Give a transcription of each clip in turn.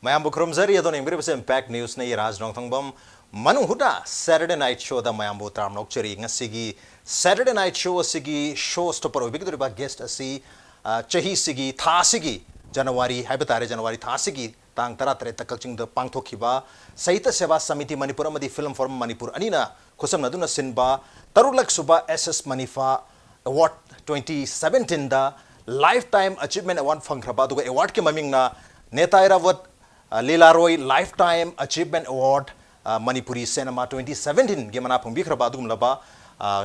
Mayam Bukrum Zari Adon Imgribus Impact News ne Raj Nongthangbam Manu Huda Saturday Night Show da Mayam Butram Nokcheri Ngasigi Saturday Night Show Sigi show stopper Bigdriba guest asi Chahi Sigi Tha Sigi January Habatare January Tha Sigi Tang Tara Tere Takaching the Pangthokiba Saita Seva Samiti Manipur Madi Film Forum Manipur Anina Kusam Naduna Sinba Tarulak Suba SS Manifa Award 2017 da Lifetime Achievement Award Fangraba Duga Award ke maming na Neta Irawat Leela Roy Lifetime Achievement Award Manipuri Cinema 2017 Gemana Pumbikraba Dugum Laba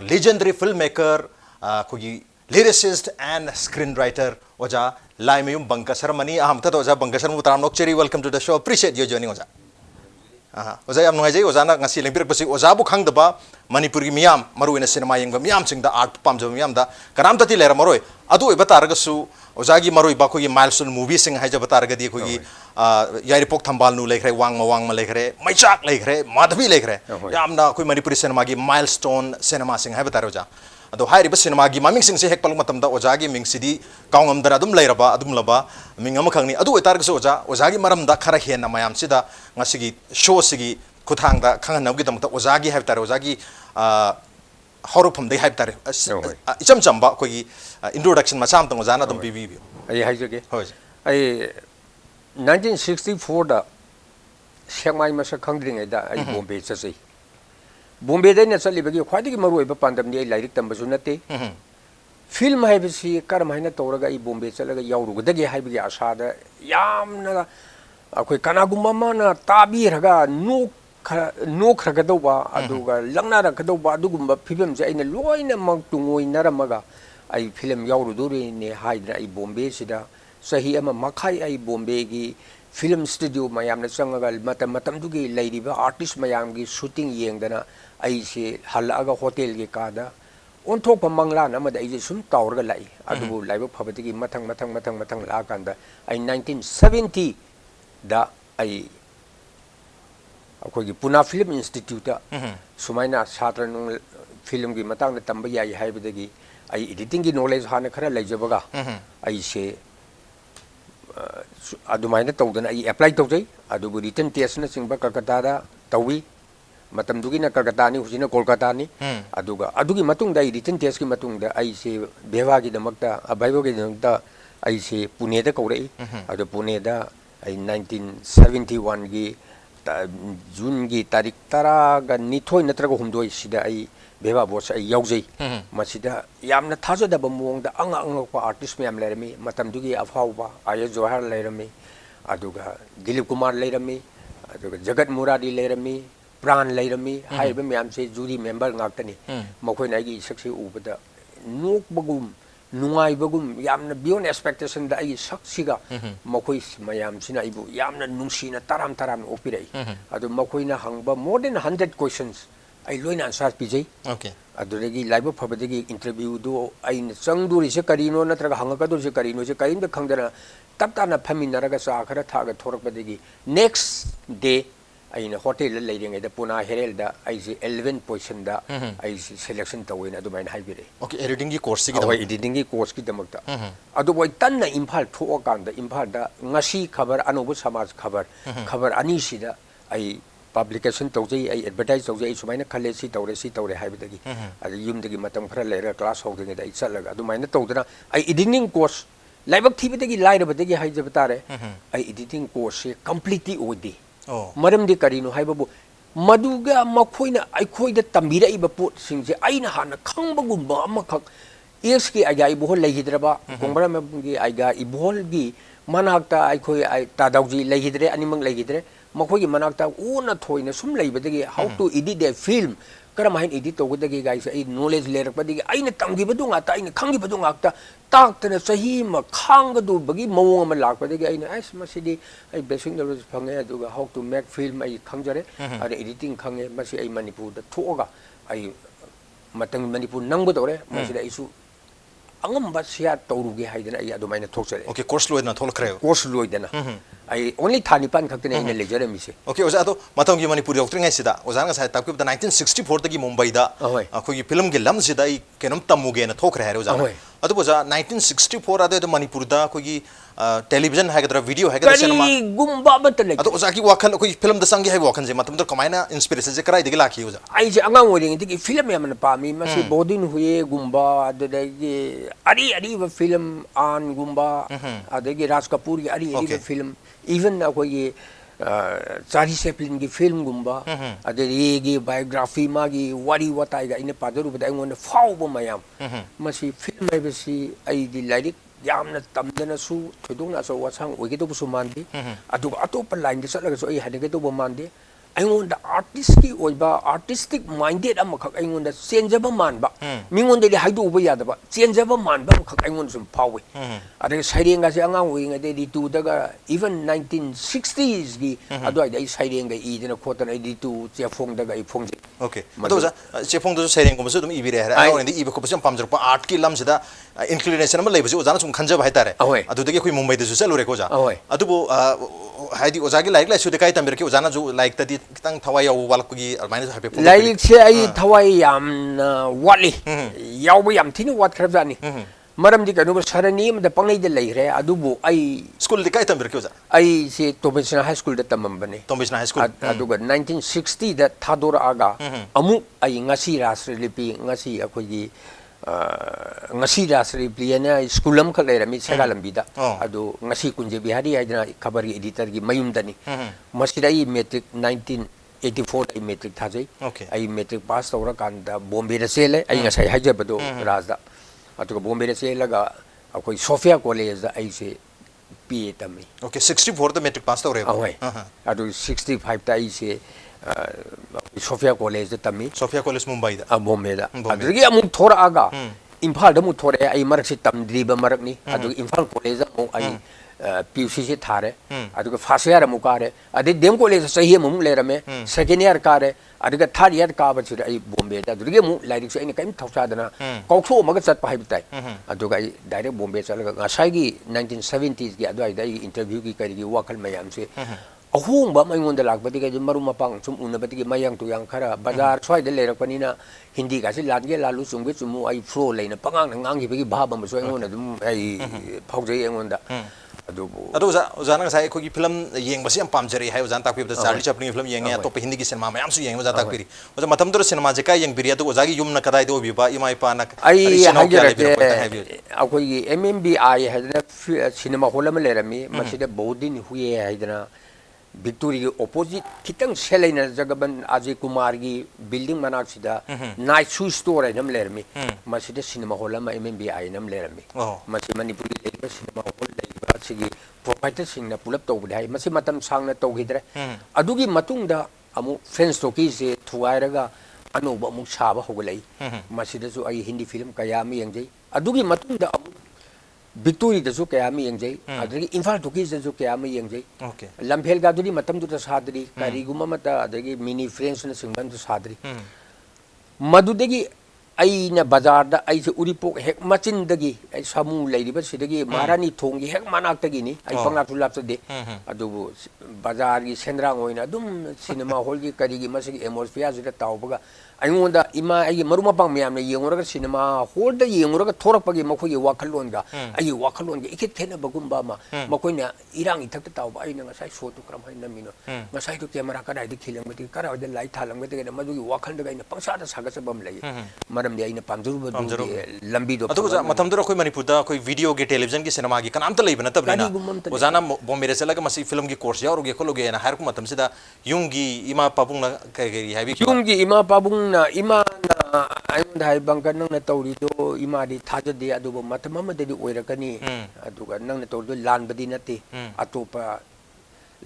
legendary filmmaker Kugi lyricist and screenwriter Oja Laimayum Bankasar Mani Ahamta Oja Bankasar Mutram Nokcheri welcome to the show appreciate your joining Oja Oja am noise Ozana ngasi lempir pasi Oja bu khang daba Manipuri miyam maru ina cinema yengba miyam singda art pamjo miyam da karam tati lera maroi adu ibataragasu Ozagi maroi ba ko milestone movie sing haja bataragadi ko Yaripok Thambal nu lekre wang ma lekre Maichak lekre Madhavi lekre yamna koi Manipuri cinema gi milestone cinema sing hai bataroja ado hairi ba cinema gi maming sing se hek palung matam da Ozagi ming sidi kaungam dara adum leiraba adum laba ming am khangni adu itargasu Ozagi maram da khara hena mayam sida ngasigi show sigi kuthang da khangan nawgi dam ta Ozagi hai tar Ozagi horupum dei hai tar icham chamba ko gi introduction masam tong Ozana dum bibi ai hai jage ai 1964 da Chiangmai masa khangdring da ai Bombay chasai Bombay da na chali bagi khwadi gi maroi ba pandam ni ai lairik tambasu nate film hai bisi karam haina toraga ai Bombay chalaga yawru da gi hai bagi asha da yamna akoi kanagumma mana tabi raga no khraga doba aduga langna ra kadoba adugumba film je aina loina mak tungoi naramaga ai film yawru duri ne haidra ai Bombay sida sahi ama makhai ai Bombay gi film studio mayam na changaga matam dugi lairiba artist mayam gi shooting yengdana ai se halaga hotel gi kada onthok pa mangla na ma da ai sum tawrga lai adubu laiba phabati gi mathang la kanda ai 1970 da ai akogi Pune Film Institute sumaina chhatra nung film gi matang na tamba yai haibadagi ai editing gi knowledge hana khara laijabaga ai se adumaina tawdana ai apply tawjai adubu written test na singba Kolkata da tawi matam dugi na Kolkata ni hujina Kolkata ni aduga adugi matung da written test gi matung da ai se bewa gi damakta abaibo gi damakta ai se Pune da kaurei adu Pune da ai 1971 gi June gi tarik tara ga nithoi natraga humdoi sida ai beba boss ai yaujai masida yamna thaja da bamong da anga pa artist myam lerami matam dugi afauba Aya Johar lerami aduga Dilip Kumar lerami aduga Jagat Muradi lerami Pran lerami haiba myam se jury member ngaktani makoi nai gi saksi ubada nok bagum nungai bagum yamna beyond expectation da ai saksiga makoi mayam sina ibu yamna nungsina taram opirai adu makoi na hangba more than 100 questions ai loina answer pijai okay aduregi live phabadegi interview do ai changduri se karino natraga hangaka do se karino se kain da khangdana taptana phaminaraga sa khara thaga thorakpadegi next day ai na hotel la leiringa da Pune Herald da ai 11 position da ai selection tawina adu main haibire okay editing gi course gi da editing gi course gi damakta adu boy tanna imphal tho kan da imphal da ngasi khabar anubu samaj khabar ani sida ai publication tawjai ai advertise tawjai sumaina khale si tawre haibidagi adu yumdagi matam khara lera class hogdinga da ichalaga adu maina tawdana ai editing course laibak thibidagi lairabadagi haijabtare ai editing course completely odi maram de karino haibabu maduga makhoina aikhoida tambira iba pot singje aina hana khangbagumba amakhak eski aga ibol lehidraba kongbara mabgi aga ibol gi manakta aikhoi ai tadauji lehidre animang lehidre makhogi manakta una thoina sum leibadagi how to edit a film karamhain edit togudagi guys ai knowledge lerakpadigi aina tamgibadu ngata aina khangibadu ngakta taktana sahi ma khangadu bagi mawong ma lakpadagi aina as masidi ai basic knowledge phange aduga how to make film ai khangjare are editing khange masi ai Manipur da thoga ai matang Manipur nangbu dore masida isu angamba sia tawrugi haidana ai adumaina thokchare okay course loidna tholkre course loidana ai only thanipan khaktene ina lecture mi se okay oza to matang gi Manipur yoktre ngai sida oza nga sai tapki 1964 da gi Mumbai da ko gi film gi lam sida I kenom tamuge na thokre hai oza अदु ओजा 1964 आदे तो मणिपुर दा कोई television है video है cinema करीगुम्बा अमत लेते अदु ओजा की वाखल कोई फिल्म द संगे है वाखन जे मतलब तो कमाइना इंस्पिरेशन से कराई दिगे लाखी ओजा आई जे अंगांग ओरिंग फिल्म यामन पामी मसी बोदिन हुए गुम्बा अदगी अरी अरी व फिल्म आन गुम्बा अदगी राज कपूर की अरी अरी फिल्म इवन कोई चारी सेपलिन की फिल्म गुम्बा अदगी बायोग्राफी मागी वारी वताई गा इन पादरु बदा अंगोन फाव मयाम मसी फिल्म है बसी आई दी लाइक यामना तमदनसु थोदोंना सो वासांग ओइगेदोबसु मानदे अदुगा अतोप लाइन दे चलगसु आई हदेगेदोबो मानदे अइंगोंदा आर्टिस्ट की ओइबा आर्टिस्टिक माइंडेड अमखक अइंगोंदा चेंजबा मानबा मिंगोंदे हाइदोबा यादबा चेंजबा मानबा अमखक अइंगोंद सुम फावे अदे साइरेंगा से अंगांग ओइंगा दे टू दगा इवन 1960s की अदुआइ दे साइरेंगा इदना खोतना इ टू चेफोंग दगा इ फोंजे ओके अदोजा चेफोंग दो साइरेंग को दुम इबिरे है आइंदी इबा को पसम पामजरपा आर्ट की लमसिदा इंक्लिनेशन अमा लेबसु ओजाना सुम खंजब हाइतारे अदुदगे कोई मुंबई दसु चलुरे कोजा अदुबो हाइदी ओजागी लाइक लाइसु दे काई तमबिरके ओजाना जो लाइक तदी तंग थवाई याव वालकगी अरमाइना हापे लाइक से आई थवाई याम वाली याव याम थिन वाट खरबजानी मरमदी कनु सरनी म द पंगै दे लैरे अदुबो आई स्कूल दे काई तमबिरके ओजा आई से तोबेसना हाई स्कूल द तमबने तोबेसना हाई स्कूल अदुगा 1960 द थादोर आगा अमु आई ngasi राष्ट्र लिपि ngasi अखोगी ngasi राष्ट्र लिपिना स्कूल अम खलेरमी सेगालंबिदा अदु ngasi कुंजे बिहारी आइदना खबर एडिटर की मयुमदनी मसिदाई मैट्रिक 1984 आई मैट्रिक थाजै आई मैट्रिक पास तौर कांदा बॉम्बे द सेले आई ngasi हाइजबदो राजदा अतुगा बॉम्बे द सेलगा अखोई सोफिया कॉलेज दा आई से पीए तमी ओके 64 द मैट्रिक पास तौरे अदु 65 ता आई से सोफिया कॉलेज द तमी सोफिया कॉलेज मुंबई दा बॉम्बे दा अदुगी अमु थोरा आगा इम्फाल द मु थोरे आई मरक से तमद्रीब मरकनी अदु इम्फाल कॉलेज मु आई पीयूसी से थारे अदुगा फर्स्ट ईयर मु कारे अदे डेम कॉलेज सही मु लेरमे सेकंड ईयर कारे अदुगा थर्ड ईयर काबा छिर आई बॉम्बे दा अदुगी मु लाइरिक से इन कइम थौसादना कौथो मग चत पाइ बिताई अदुगा आई डायरेक्ट बॉम्बे चलगा गासाई 1970s की अदुआई दा इंटरव्यू की करिगी वाखल मयाम से अहोंबा मैंगोंद लाकबदी के मरु मपांग सुम उनबदी के मयांग तुयांग खरा बाजार स्वाइद लेरकपनिना हिंदी गासे लादगे लालु चुंगे चुमु आई फ्लो लेना पंगांग ngangi बगी भाब अम सो एंगोन दुम आई फाउजै एंगोंदा अदो ओजाना साइ कोगी फिल्म येंगबसे हम पामजरी है ओजान ताकि चार्ली चैपलिन फिल्म येंगे या तो हिंदी की सिनेमा मयाम सु येंगे ओजा ताकि ओजा मतम दो सिनेमा जे का येंग बिरिया तो ओजागी युम न कदाइ दो बिबा इमा इपा न आई हाजरते अकोई MMBI हैदना सिनेमा हॉल में लेरमी मसिदे बहुदिन हुए हैदना विक्टोरी के ऑपोजिट खितंग सेलेना जगबन अजय कुमार की बिल्डिंग मनाक्सिदा नाइट शू स्टोर है नम लेरमी मसिदे सिनेमा हॉल में MMBI नम लेरमी मसि मणिपुरी लेबा सिनेमा हॉल लेबा सिगी प्रोपाइटर सिंह न पुलप तौबदे है मसि मतम सांगना तौगिद्रे अदुगी मतुंगदा अमु फ्रेंड्स टोकी से थुआइरगा अनोब अमु साबा होगलै मसिदसु आई हिंदी फिल्म कयामी यंगजै अदुगी मतुंगदा अमु विक्टोरी दसु कयामी यंगजै अदगी इम्फाल टोकी दसु कयामी यंगजै लम्फेल गादुरी मतम दुता सादरी कारीगुमा मता अदगी मिनी फ्रेंड्स न सिंगबन दु सादरी मदुदगी अइना बाजार दा अइसे उरिपोक हेक मचिनदगी अइ सामु लैरिबा सिदगी महारानी थोंगी हेक मनाक्तगी नि अइ पंगातु लापसदे अदुबु बाजार की सेंद्रांग ओइना दुम सिनेमा हॉल की करीगी मसिगी एमोस्फियर जुदा तावबगा अइंगोंदा इमा अइ मरुमपांग म्यामने येंगोरगा सिनेमा हॉल दा येंगोरगा थोरकपगी मखोई वाखलोनगा अइ वाखलोनगे इखे थेना बगुम्बा मा मखोइना इरांग इथक्ता तावबा अइना ngasai शोटु क्रम है नमिनो ngasai तो कैमरा कडाइ दि खिलंगबति करावदे लाइट थालंगबति गना मदुगी वाखलदगा इन पंगसादा सागसबम लई मरमदे अइना पामजुरु लंबी दो अतुगा मतम दो कोई मणिपुर दा कोई वीडियो के टेलीविजन की सिनेमा की कनाम त लई बना तब लेना ओजाना बॉम्बे से लगा मसी फिल्म की कोर्स यारोगे खोलोगे ना हर को मतम सिदा युंगी इमा पापुंग ना कगरी है युंगी इमा पापुंग ना इमा ना आइम धाइ बंकन नंग तौरी दो इमा दि थाजदे अदुबो मतम मददि ओइरकनी अदुगा नंग तौर लानबदि नते अतोपा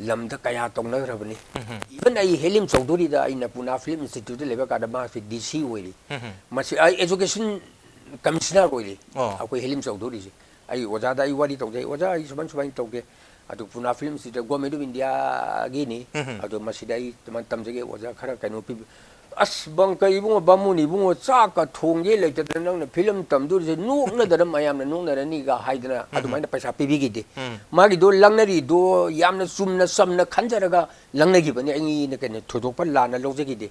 लमदा कया तोंगनरबनी इवन आई हेलिम चौधरी दा इन पुना फिल्म इंस्टीट्यूट लेबा का मा फि DC ओइली मसी आई एजुकेशन कमिश्नर ओइली अकोइ हेलिम चौधरी से आई ओजा दा आई वारी तौजे ओजा आई सुबन सुबन तौगे अदु पुना फिल्म से गवर्नमेंट ऑफ इंडिया गिनी अदु मसी दाई तमन तमजगे ओजा खरा कनो पि as bangka ibungo bamuni ibungo chaka thongge leitadra nangna film tamdurse nuknadara mayamna nuknarani ga haidana adumaina paisa pibigide magi do langnari do yamna sumna samna khanjaraga langnagi bani ai ne kene thodokpa lana lojegide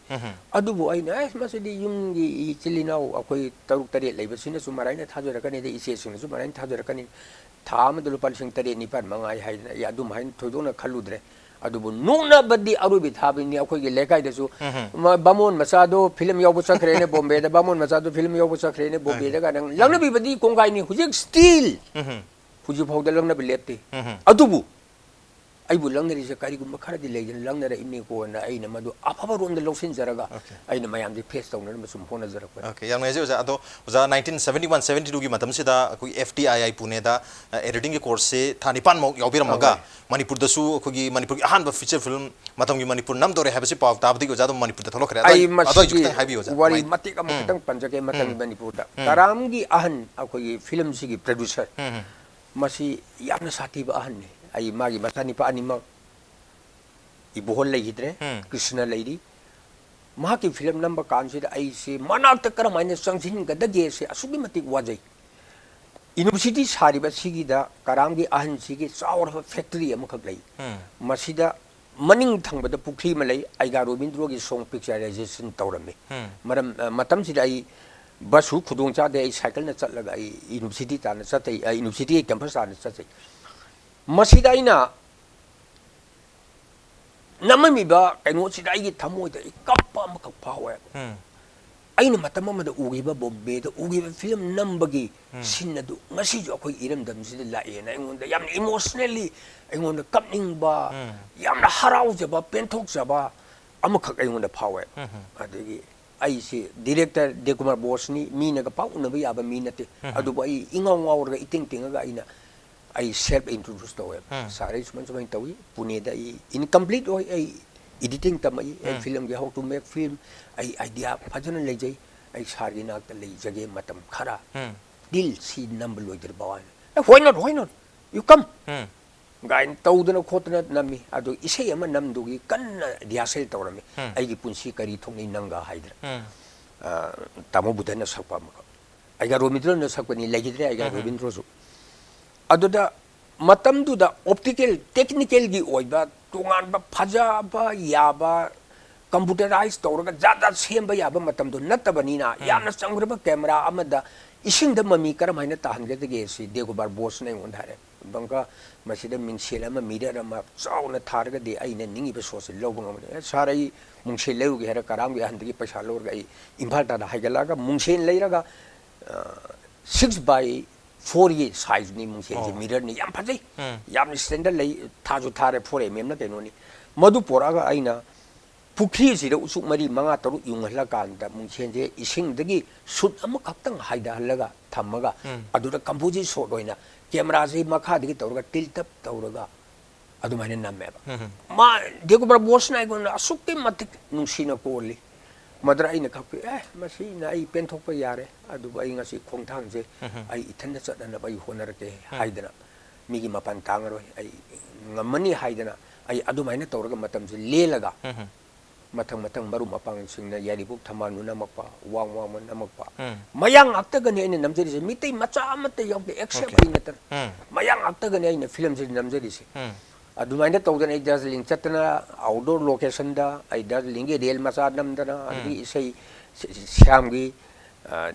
adubu aina masidi yumgi chilinau akoi taruk tare leibasina sumaraina thajorakani de ise singna sumaraina thajorakani thama dulu palsing tare nipan mangai haidana ya adum hain thodona khaludre adubu nuna badi arubi thabini akoi ge lekai desu bamon masado film yabu sakre ne bombe da bamon masado film yabu sakre ne bombe da ga langna bi badi kongai ni hujik still huji phawda langna bi lepte adubu ai bu langna ri se kari gum khara di lejen langna ra inni ko na ai na madu apaba rom da losin jaraga ai na mayam di face tawna ma sum hona jarak pa okay yang ngai je ado 1971 72 gi matam sida koi FTII pune da editing ge course se thani pan mo yaubira maga manipur da su ko gi manipur gi ahan ba feature film matam gi manipur nam dore habasi paw tabdi go jado manipur da tholok re ai ado jukta habi ho ja wari matik am kitang panjake matam manipur da karam gi ahan akoi film si gi producer masi yamna sati ba ahan ne ai magi matani pa anima ibuhol leidre krishna leidi mahaki film number kansida ai se manak ta karamaina sangsin ga dage se asugi matik wajai university sariba sigi da karamgi ahan sigi chaur factory amakak lei masida maning thangba da pukhi malai ai ga robindro gi song picturization tawrame maram matam sida ai basu khudong cha de ai cycle na chatlaga ai university ta na chatai ai university campus ta na chatai masida ina namami ba kaino sida ai thamoi da kappa amakak phawe aina matam amada ugiba bombe da ugiba film nambagi sinadu ngasi jo akoi iram dam sida lae na ingonda yam emotionally ingonda kapning ba yamna harau jaba penthok jaba amakak ingonda phawe adegi ai se director Dekumar Bosni mina ga pau na ba yaba mina te adu ba ai ingaw ngawr ga iting tinga ina ai self introduce to sare suman suman tawi pune da ai incomplete oi ai editing tamai ai film ge how to make film ai idea phajana lejai ai sargi nak ta lei jage matam khara dil si number loider bawan why not you come gain tawdana khotna nami adu isei ama namdugi kanna diasel tawrami ai gi punsi kari thongni nanga haidra tamo budana sakpa ma ai ga romidro na sakpani legidre ai ga robindro su aduda matam du da optical technical gi oiba tongan ba phaja ba yaba computerized tawraga jada semba yaba matam du natabani na yamna changraba camera amada ising da mami karamaina tahange de si Dekumar Bos na ngon hare bangka masida mingsel ama mirror ama chauna tharga de aina ningi be sosi lobang ama sarai mungsel leu ge hera karam ge handigi paisa lor ga imphal ta da haigala ga mungsel leiraga 6x4 ye size ni mungsel je mirror ni yam phajai yam standard lei thaju thare 4mm na keno ni madu poraga aina pukhi sida usuk mari manga taru yunghala kanda mungsel je ising dagi sut ama kaktang haida halaga thamaga aduda composite shot oina camera se makha digi tawraga tilt up tawraga adumane namme ba ma Dekumar Bos na gon asukti matik nungsina ko li madra ina khap masi na ai pen thok pa yare adu ai ngasi khongthang je ai ithan da chadana bai honar ke haidana migi mapan tangaroi ai ngamani haidana ai adumane tawraga matam je lelaga matang maru mapang singna yaribuk thamanu namakpa wang namakpa mayang akta gani ina namjeri se mitai macha amate yokte except ina tar mayang akta gani ina film se namjeri se adumaina tawdana ai Darjeeling chatna outdoor location da ai Darjeeling ge real macha namdana adi sei syamgi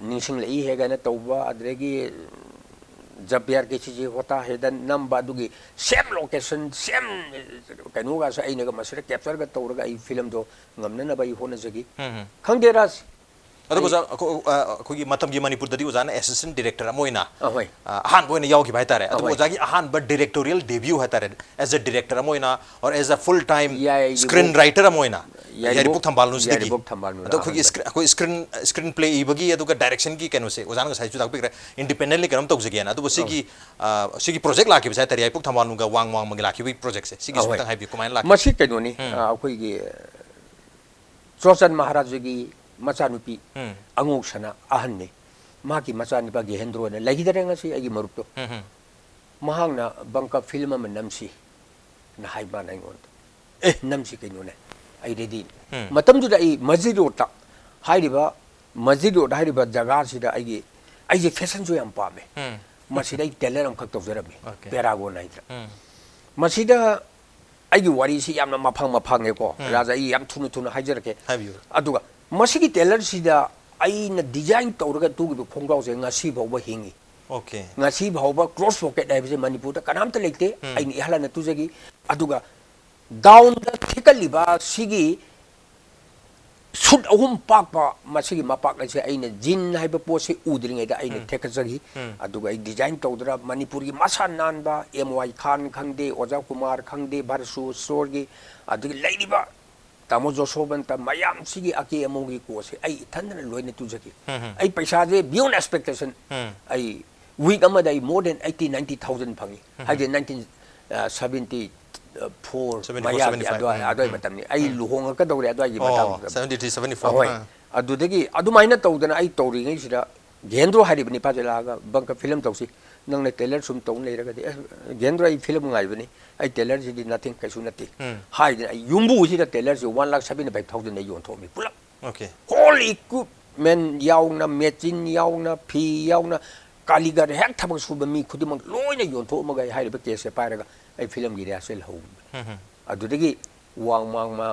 ningsing lei hegana tawba adregi जब यार किसी चीज होता है दन नम बादुगी same location same कनुगा सा आइनगा मसरे capture का तौरगा आई film दो ngамna na bai hona jagi khangderas adu boza kogi matam gi manipur dadi ozana assistant director amoina ahan boina yaw gi bai tare adu boza gi ahan but directorial debut ha tare as a director amoina or as a full time screen writer amoina yaribuk thambal nu sidigi adu kogi screen play ibagi adu ga direction gi kenu se ozana ga sai chu dakpik independently kanam tok jagi na adu sigi sigi project la ki sai tare yaribuk thambal nu ga wang magi la ki project se sigi sutang hai bi kumain la masi kenu ni akoi gi Chosan Maharaj gi machanupi angok sana ahanne maki machanipa Gehendro na lagidare ngasi agi marupto mahangna bangka film ma namsi na haiba na ngon namsi kaino ne ai ready matam ju da ai masjid road ta hairiba masjid road hairiba jaga sida ai je fashion jo yam pa me masida ai tailor am khak to jara me paragon naitra masida ai gi wari si yamna mafang e ko raja ai yam thunu thunu haijar ke aduga masigi tailor sida ai na design tawraga tu gi khongrau je nga si bawba hingi okay nga si bawba cross pocket dai je manipur da kanam ta lekte ai ni hala na tu jagi aduga down da thikaliba sigi sut ahum pak pa masigi mapak la se ai na jin haiba po se udringa da ai na thekajagi aduga ai design tawdra manipur gi masa nan ba my khan khangde oja kumar khangde barsu store gi adugi laidiba tamo josoban ta mayam sigi aki amogi ko se ai thandana loina tujaki ai paisa je beyond expectation ai week amada ai more than 80-90,000 phangi haide 1974 maya adoi matamni ai luhonga ka dore adoi gi matam 73-74 adudagi adumaina tawdana ai tawri ngai sida gendro haribni pajelaga banka film tawsi nang tailor sum tong leira ga gendro ai film ngai bani ai tailor ji nothing kaisu nati hai ai yumbu ji da tailor ji 1,75,000 ai yon thomi pulak okay all equipment yauna machine yauna phi yauna kaligar hek thabak suba mi khudimang loina yon tho magai hai ba case pairaga ai film gi rehearsal ho adudagi wang mang ma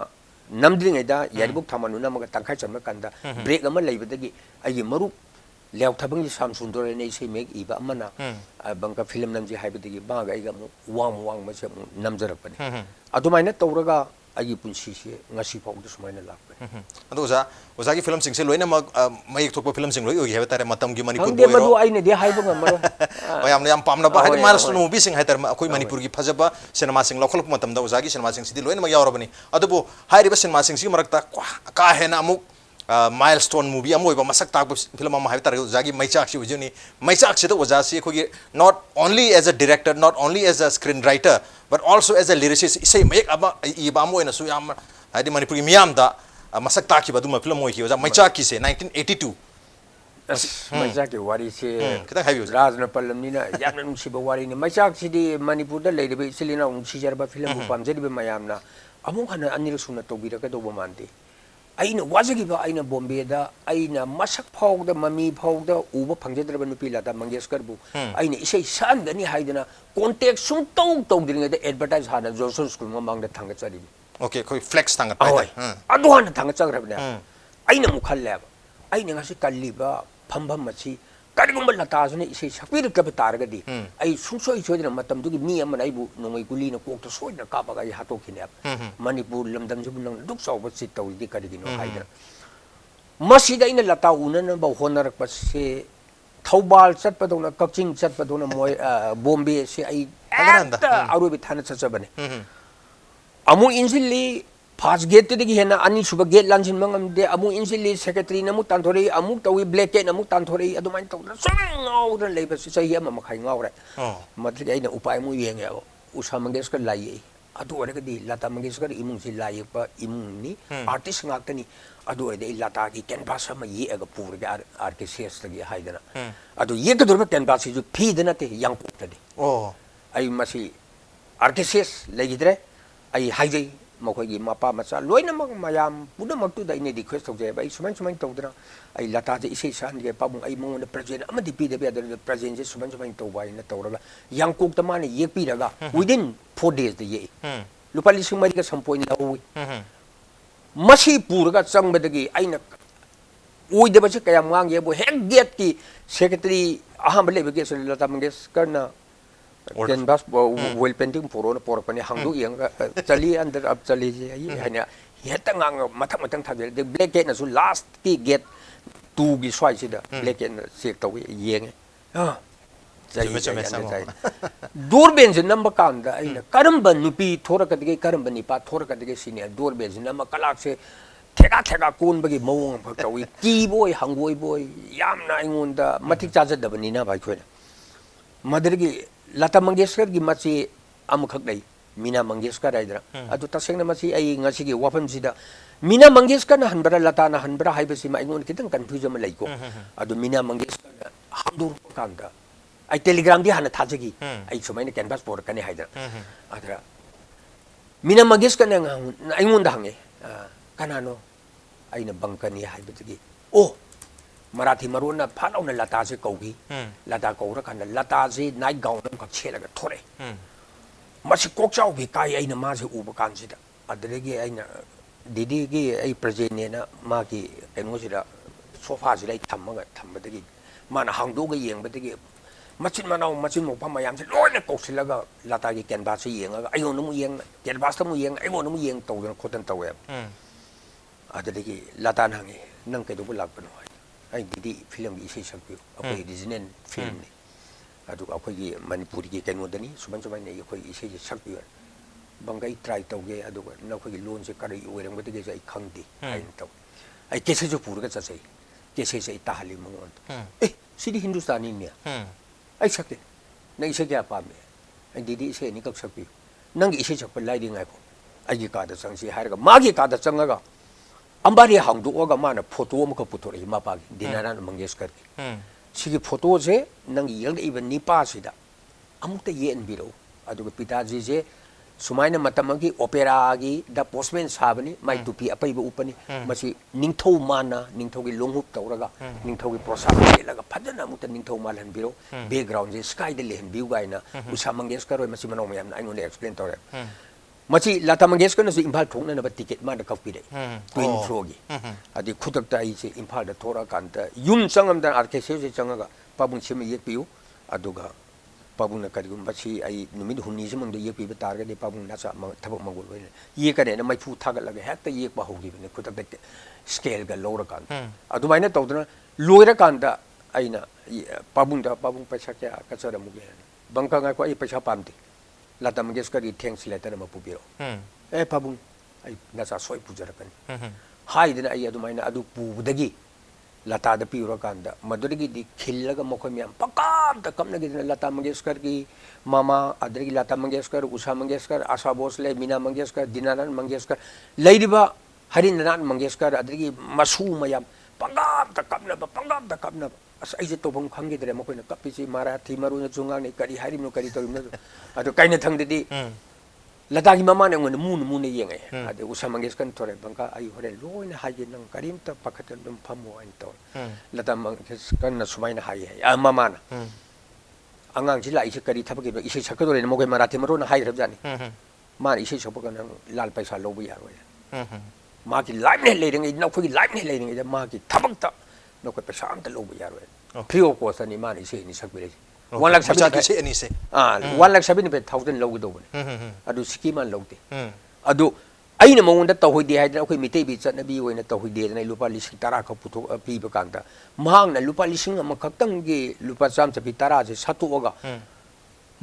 namdring da yaribuk thamanu na maga tangkhai chamma kanda break ama leibadagi ai marup leo thabang sam sundor ne sei mek iba amana bangka film namji haibadagi baga ai ga wang ma se namjarapani adumaina tawraga ai punsi se ngasi pau du sumaina lakpe adu oza gi film sing se loina ma mai thokpa film sing loi ogi hebtare matam gi manipur boy madu ai ne de haiba ngamaro yam yam pamna ba hai maras no movie sing haitar akoi manipur gi phajaba cinema sing lokol matam da oza gi cinema sing sidi loina ma yawrabani adubu hai riba cinema sing si marakta ka hena amuk milestone movie amoi ba masak tak film am haitar oza gi maichak si ujuni maichak se da oza si khoi not only as a director not only as a screenwriter but also as a lyricist isai mek aba iba amoi na su yam haidi manipur gi miam da masak taki badu ma film moi ki oza maichak ki se 1982 maichak ki wari se kita habi rajna palamni na yamna nung siba wari ni maichak si di manipur da leide isilina ung si jarba film bu pamjeri be mayamna among khana anir suna tobira ka do mante aina wajagi ba aina Bombay da aina masak phau da mami phau da uba phangjedra nupi lata mangeshkar bu aina isai san dani haidana contact sung tau diringa da advertise hana Johnson school mang da thanga chari okay koi flex tanga pai adu hana thanga chagrabna aina mukhalle aina ngasi kalliba phambam machi karigumba lata sune isai sakpir ka taragadi ai sungsoi chodina matam dugi mi amana ibu nongai guli na kokta soina ka baga ya hato kine manipur lamdam jubu nang duk sawba sit tawdi karigino haida masida ina lata unana ba honar passe Thaubal chatpadona Kakching chatpadona moi Bombay se ai arubi thana chachabane amu injili first gate tegi hena ani suba gate lanjin mangam de amu injili secretary namu tanthori amu tawi black gate namu tanthori adumain tawra sangau da leiba se sai ama makhai ngawre matli aina upai mu yenge Usha Mangeshkar lai adu ore di Lata Mangeshkar imung si lai pa imung ni artist ngaktani adu ore di Lata ki canvas ma ye aga pur ga artist lagi haidana adu ye ka durba canvas ju phi dana te yang ko tadi ai masi artist lagi dre ai haidai makhoi gi mapa macha loina mak mayam puna mak tu da ine request tau je bai suman tau dra ai Lata je isei san ge pabung ai mong na president amadi pi de be da president je suman tau bai na tau raga yang kok ta mani ye pi raga within 4 days de ye lupa lising mari ka sampoin la ui masi purga chang bedagi aina ui de ba che kaya mang ye bo hek get ki secretary aham le be ge so Lata Mangeshkar na canvas wall painting puro na por pani hangdu yang chali under up chali je ai hanya heta ngang mathang thadel de black gate na su last ki gate tu gi swai sida black gate na sek tawi yeng doorbell je number kan da ai karamba nupi thora ka de karamba ni pa thora ka de senior doorbell je number kalak se thega kon bagi mawang phak tawi ki boy hangoi boy yamna ingon da mathik chaja dabani na bai khoina madargi Lata Mangeshkar gi machi amukhak dai Mina Mangeshkar aidra adu tasengna machi ai ngasi gi wafam sida Mina Mangeshkar na hanbara Lata na hanbara haibasi ma ingon kitang confusion ma laiko adu Mina Mangeshkar hamdur kanda ai telegram di hana thajagi ai sumaina canvas por kane haidra adra Mina Mangeshkar na ingon da hange kanano aina bangkani haibadagi oh marathi marona phalauna lata se kaugi lata kaura kana lata se nai gaunam ka chelaga thore masi kokchau bi kai aina ma se uba kansida adregi aina didi gi ai projene na ma ki eno sida sofa sida thammaga thambadagi mana hangdo ga yengbadagi machin manau machin mo pamayam se loina koksilaga lata gi kenba se yenga ayo no mu yeng kenba sta mu yeng ayo no mu yeng tawdan khotan tawe adregi lata nangi nang ke do bulak pano ai didi film gi sei sakpi akoi disney film ni adu akoi gi manipuri gi keno dani suban suban nei akoi sei sakpi bangai try tawge adu na akoi gi loan se kari oirang bade ge ai khangdi ai taw ai kese jo purga cha sei kese sei ta hali mangon sidi hindustani ni ai sakte nai se kya pa me ai didi sei ni kak sakpi nang gi sei sakpa lai di ngai ko ai gi ka da sang si har ga ma gi ka da changa ga ambari hangdu oga mana photo mo ko putor hi mapa gi dinaran mangeshkar ki sigi photo je nang yel even nipa sida amukta yen biro adu pitaji je sumaina matamagi opera gi da postman sabani mai tupi apai bu upani masi ningthau mana ningthau gi longhup tawraga ningthau gi prosap laga phajana amukta ningthau malan biro background je sky de lehen view gaina usa mangeshkar oi masi mano mayam na ai ngone explain tawre machi lata mangeshkar na imphal thongna na ticket ma da kapi dai twin frogi adi khudak ta ai se imphal da thora kan ta yum changam da arkese se changaga pabung chim yek piu aduga pabung na kari gum bachi ai numid hunni se mangde yek pi ba tar ga de pabung na sa thabak mangol we ye ka ne na mai phu thaga laga hekta yek ba hogi ne khudak da scale ga lora kan adu mai na tawdna loira kan da aina pabung paisa kya ka chara mu ge bangka nga ko ai paisa pamti lata mangeshkar gi thanks letter ma pubiro pabung ai nasa soi pujarakani haidina ai adu maina adu pubudagi lata da piro kanda madurigi di khillaga mokhom yam pakam da kamna gi lata mangeshkar gi mama adrigi lata mangeshkar usha mangeshkar asha bosle mina mangeshkar dinaran mangeshkar leidiba harinaran mangeshkar adrigi masu mayam pakam da kamna as ai je tobong khangi dre mo koina kapisi marathi maruna jungang ne kari harim no kari torim no adu kaina thangde di lata gi mama ne ngon mun ne yengai adu usa mangeshkar thore bangka ai hore loina haje nang karim ta pakhat dum phamo an to lata mangeshkar na sumaina hai mama na angang ji lai se kari thabaki ba ise sakadore mo koi marathi maruna hai rabjani ma ise sakpa nang lal paisa lobu yaro ma ki live ne leiding na khoi live ne leiding ma ki thabak ta no ko pesa am ta lobu yaro prio ko sani ma ni se ni sakbire 1 lakh 7 ki se ani se 1 lakh 7,000 logu do bane adu scheme an logte adu aina mong da tawhid di haidna khoi mitei bi chatna bi oina tawhid de na lupa lising tara ka puto pi ba kanta mahang na lupa lising am khaktang gi lupa cham chapi tara je satu oga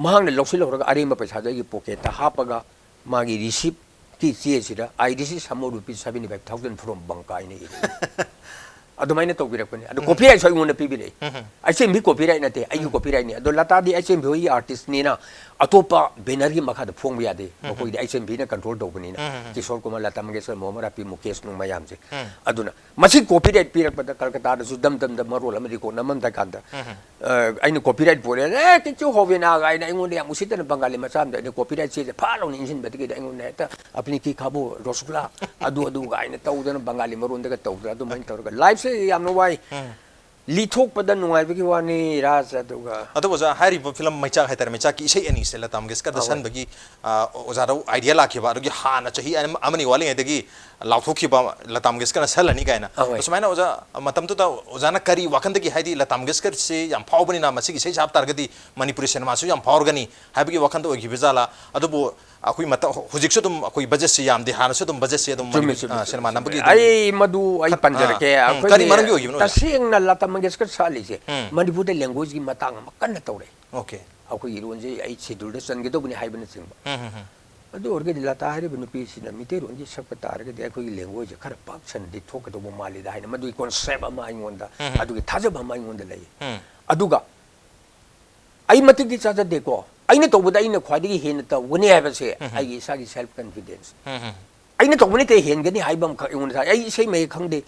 mahang na loksil horaga ari ma paisa ja gi pocket ta hapaga magi receipt ki che sira idc samo rupees 75,000 from bankai ne adu maina to birakpani adu copyright soi ngona pibire ai sem bi copyright na te ai copyright ni adu lata di ai sem bi artist ni na atopa banner gi makha da phong bi ade ko di ai sem bi na control do bani na kishore kumar lata mangeshkar momara pi mukesh nu mayam je aduna masi copyright pirak pada kolkata da dam da marol amri ko namam da kanda ai ni copyright bole ki chu hovena ga ai na ngone yang usita na bangali macham da ni copyright che phalo ni injin ba da ngone ta apni ki khabo rosgula adu ga ai na taw da bangali maron da taw da adu main taw ga live yam no wai lithok pada nungai bagi wani raja duga adu oza hari film maicha hai tar maicha ki isai ani se lata mangeshkar da san bagi oza ro idea la ki ba ru gi hana chahi amani wali edagi lauthoki ba lata mangeshkar sal ani gaina sumaina oza matam tu ta oza na kari wakan da gi haidi lata mangeshkar se yam phau bani na masi gi sei sap tar gadi manipuri cinema su yam phau gani hai bagi wakan da ogi bezala adu bo akui mata hujik su dum akui budget se yam di hana su dum budget se dum cinema nam bagi ai madu ai panjar ke akoi kari manam gi ogi no tasing na lata mangeshkar sali se manipur de language gi matang ma kan tawre okay akoi iron je ai schedule de san ge do bani hai bani singba adu orge de lata hai bani pi sina mite ron gi sakpa tar ge de akoi language khara pak san de thok do mo mali da hai na madu concept ma ai ngonda adu gi thaja ba ma ai ngonda lai adu ga ai matik di cha de ko aina to buda aina khwadi hen ta woni have se ai isa gi self confidence aina to woni te hen gani haibam kha yun sa ai isai mai khangde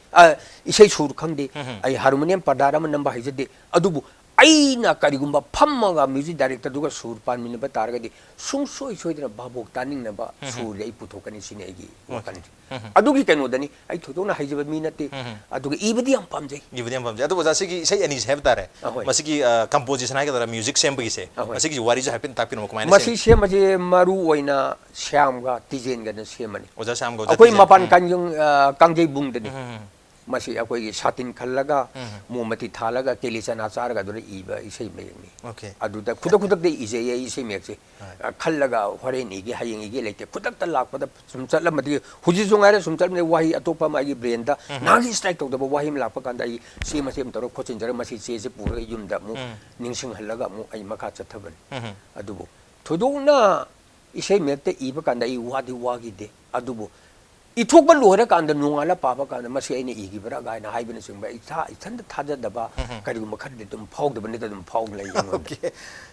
isai sur khangde ai harmonium padara man namba haije de adubu ꯑꯩꯅ ꯀꯔꯤꯒꯨꯝꯕ ꯐꯝꯃꯒ music ꯗꯥꯏꯔꯦꯛꯇꯔꯗꯨꯒ ꯁꯨꯔ ꯄꯥꯟꯃꯤꯟꯅꯕ ꯇꯥꯔꯒꯗꯤ ꯁꯨꯡꯁꯣꯏ ꯁꯣꯏꯗꯅ ꯚꯥꯕꯣꯛ ꯇꯥꯅꯤꯡꯅꯕ ꯁꯨꯔꯗꯤ ꯑꯩ ꯄꯨꯊꯣꯛꯀꯅꯤ ꯁꯤꯅꯤ ꯑꯩꯒꯤ ꯋꯥꯈꯜꯁꯦ ꯑꯗꯨꯒꯤ ꯀꯩꯅꯣꯗꯅꯤ ꯑꯩ ꯊꯣꯏꯗꯣꯛꯅ ꯍꯩꯖꯕ ꯃꯤ ꯅꯠꯇꯦ ꯑꯗꯨꯒ ꯏꯕꯗꯤ ꯌꯥꯝ ꯄꯥꯝꯖꯩ ꯏꯕꯗꯤ ꯌꯥꯝ ꯄꯥꯝꯖꯩ ꯑꯗꯨ ꯑꯣꯖꯥ ꯁꯤꯒꯤ ꯏꯁꯩ ꯑꯅꯤꯁꯦ ꯍꯥꯏꯕ ꯇꯥꯔꯦ ꯃꯁꯤꯒꯤ ꯀꯝꯄꯣꯖꯤꯁꯟ ꯍꯥꯏꯒꯗ꯭ꯔꯥ म्यूजिक ꯁꯦꯝꯕꯒꯤꯁꯦ ꯃꯁꯤꯒꯤ ꯋꯥꯔꯤꯁꯦ ꯍꯥꯏꯐꯦꯠ ꯇꯥꯛꯄꯤꯔꯝꯃꯣ ꯀꯃꯥꯏꯅ ꯃꯁꯤ ꯁꯦꯝꯕꯁꯦ ꯃꯔꯨ ꯑꯣꯏꯅ ꯁ꯭ꯌꯥꯝꯒ ꯇꯤꯖꯦꯟꯒꯅ ꯁꯦꯝꯕꯅꯤ ꯑꯣꯖꯥ ꯁ꯭ꯌꯥꯝꯒ ꯑꯣꯖꯥ ꯑꯩꯈꯣꯏ ꯇꯤꯖꯦꯟ ꯃꯄꯥꯟ ꯀꯥꯡꯖꯩ ꯀꯥꯡꯖꯩꯕꯨꯡꯗꯅꯤ ꯃꯁꯤ ꯑꯩꯈꯣꯏꯒꯤ ꯁꯥꯇꯤꯟ ꯈꯜꯂꯒ ꯃꯣꯃꯕꯇꯤ ꯊꯥꯜꯂꯒ ꯀꯦꯂꯤꯆꯅꯥ ꯆꯥꯔꯒ ꯑꯗꯨꯗ ꯏꯕ ꯏꯁꯩ ꯃꯌꯦꯛꯅꯤ Okay. ꯑꯗꯨꯗ ꯈꯨꯗꯛꯇ ꯏꯖꯩꯌꯦ ꯏꯁꯩ ꯃꯌꯦꯛꯁꯦ ꯈꯜꯂꯒ ꯍꯣꯔꯦꯟ ꯏꯒꯦ ꯍꯌꯦꯡ ꯏꯒꯦ ꯂꯩꯇꯦ ꯈꯨꯗꯛꯇ ꯂꯥꯛꯄꯗ ꯁꯨꯝ ꯆꯠꯂꯝꯃꯗꯤ ꯍꯧꯖꯤꯛꯁꯨ ꯉꯥꯏꯔꯦ ꯁꯨꯝ ꯆꯠꯂꯝꯃꯗꯤ ꯋꯥꯍꯩ ꯑꯇꯣꯞꯄ ꯑꯃ ꯑꯩꯒꯤ ꯕ꯭ꯔꯦꯟꯗ ꯅꯍꯥꯟꯒꯤ ꯁ꯭ꯇ꯭ꯔꯥꯏꯛ ꯇꯧꯗꯕ ꯋꯥꯍꯩ ꯑꯃ ꯂꯥꯛꯄ ꯀꯥꯟꯗ ꯑꯩ ꯁꯤ ꯃꯁꯤ ꯑꯃ ꯇꯧꯔꯒ ꯈꯣꯠꯆꯤꯟꯖꯔꯒ ꯃꯁꯤ ꯆꯦꯁꯦ ꯄꯨꯔꯒ ꯌꯨꯝꯗ ꯑꯃꯨꯛ ꯅꯤꯡꯁꯤꯡꯍꯜꯂꯒ ꯑꯃꯨꯛ ꯑꯩ ꯃꯈꯥ ꯆꯠꯊꯕꯅꯤ ꯑꯗꯨꯕꯨ ꯊꯣꯏꯗꯣꯛꯅ ꯏꯁꯩ ꯃꯌꯦꯛꯇ ꯏꯕ ꯀꯥꯟꯗ ꯑꯩ ꯋꯥꯗꯤ ꯋꯥꯈꯤꯗꯦ ꯑꯗꯨꯕꯨ ꯏꯊꯣꯛꯄ ꯂꯣꯏꯔꯀꯥꯟꯗ ꯅꯣꯡꯉꯥꯜꯂ ꯄꯥꯕ ꯀꯥꯟꯗ ꯃꯁꯤ ꯑꯩꯅ ꯏꯈꯤꯕ꯭ꯔꯥ ꯒꯥꯏꯅ ꯍꯥꯏꯕꯅꯆꯤꯡꯕ ꯏꯊꯟꯇ ꯊꯥꯖꯗꯕ ꯀꯔꯤꯒꯨꯝꯕ ꯈꯔꯗꯤ ꯑꯗꯨꯝ ꯐꯥꯎꯗꯕ ꯅꯠꯇ ꯑꯗꯨꯝ ꯐꯥꯎꯕ ꯂꯩ ꯑꯩꯉꯣꯟꯗ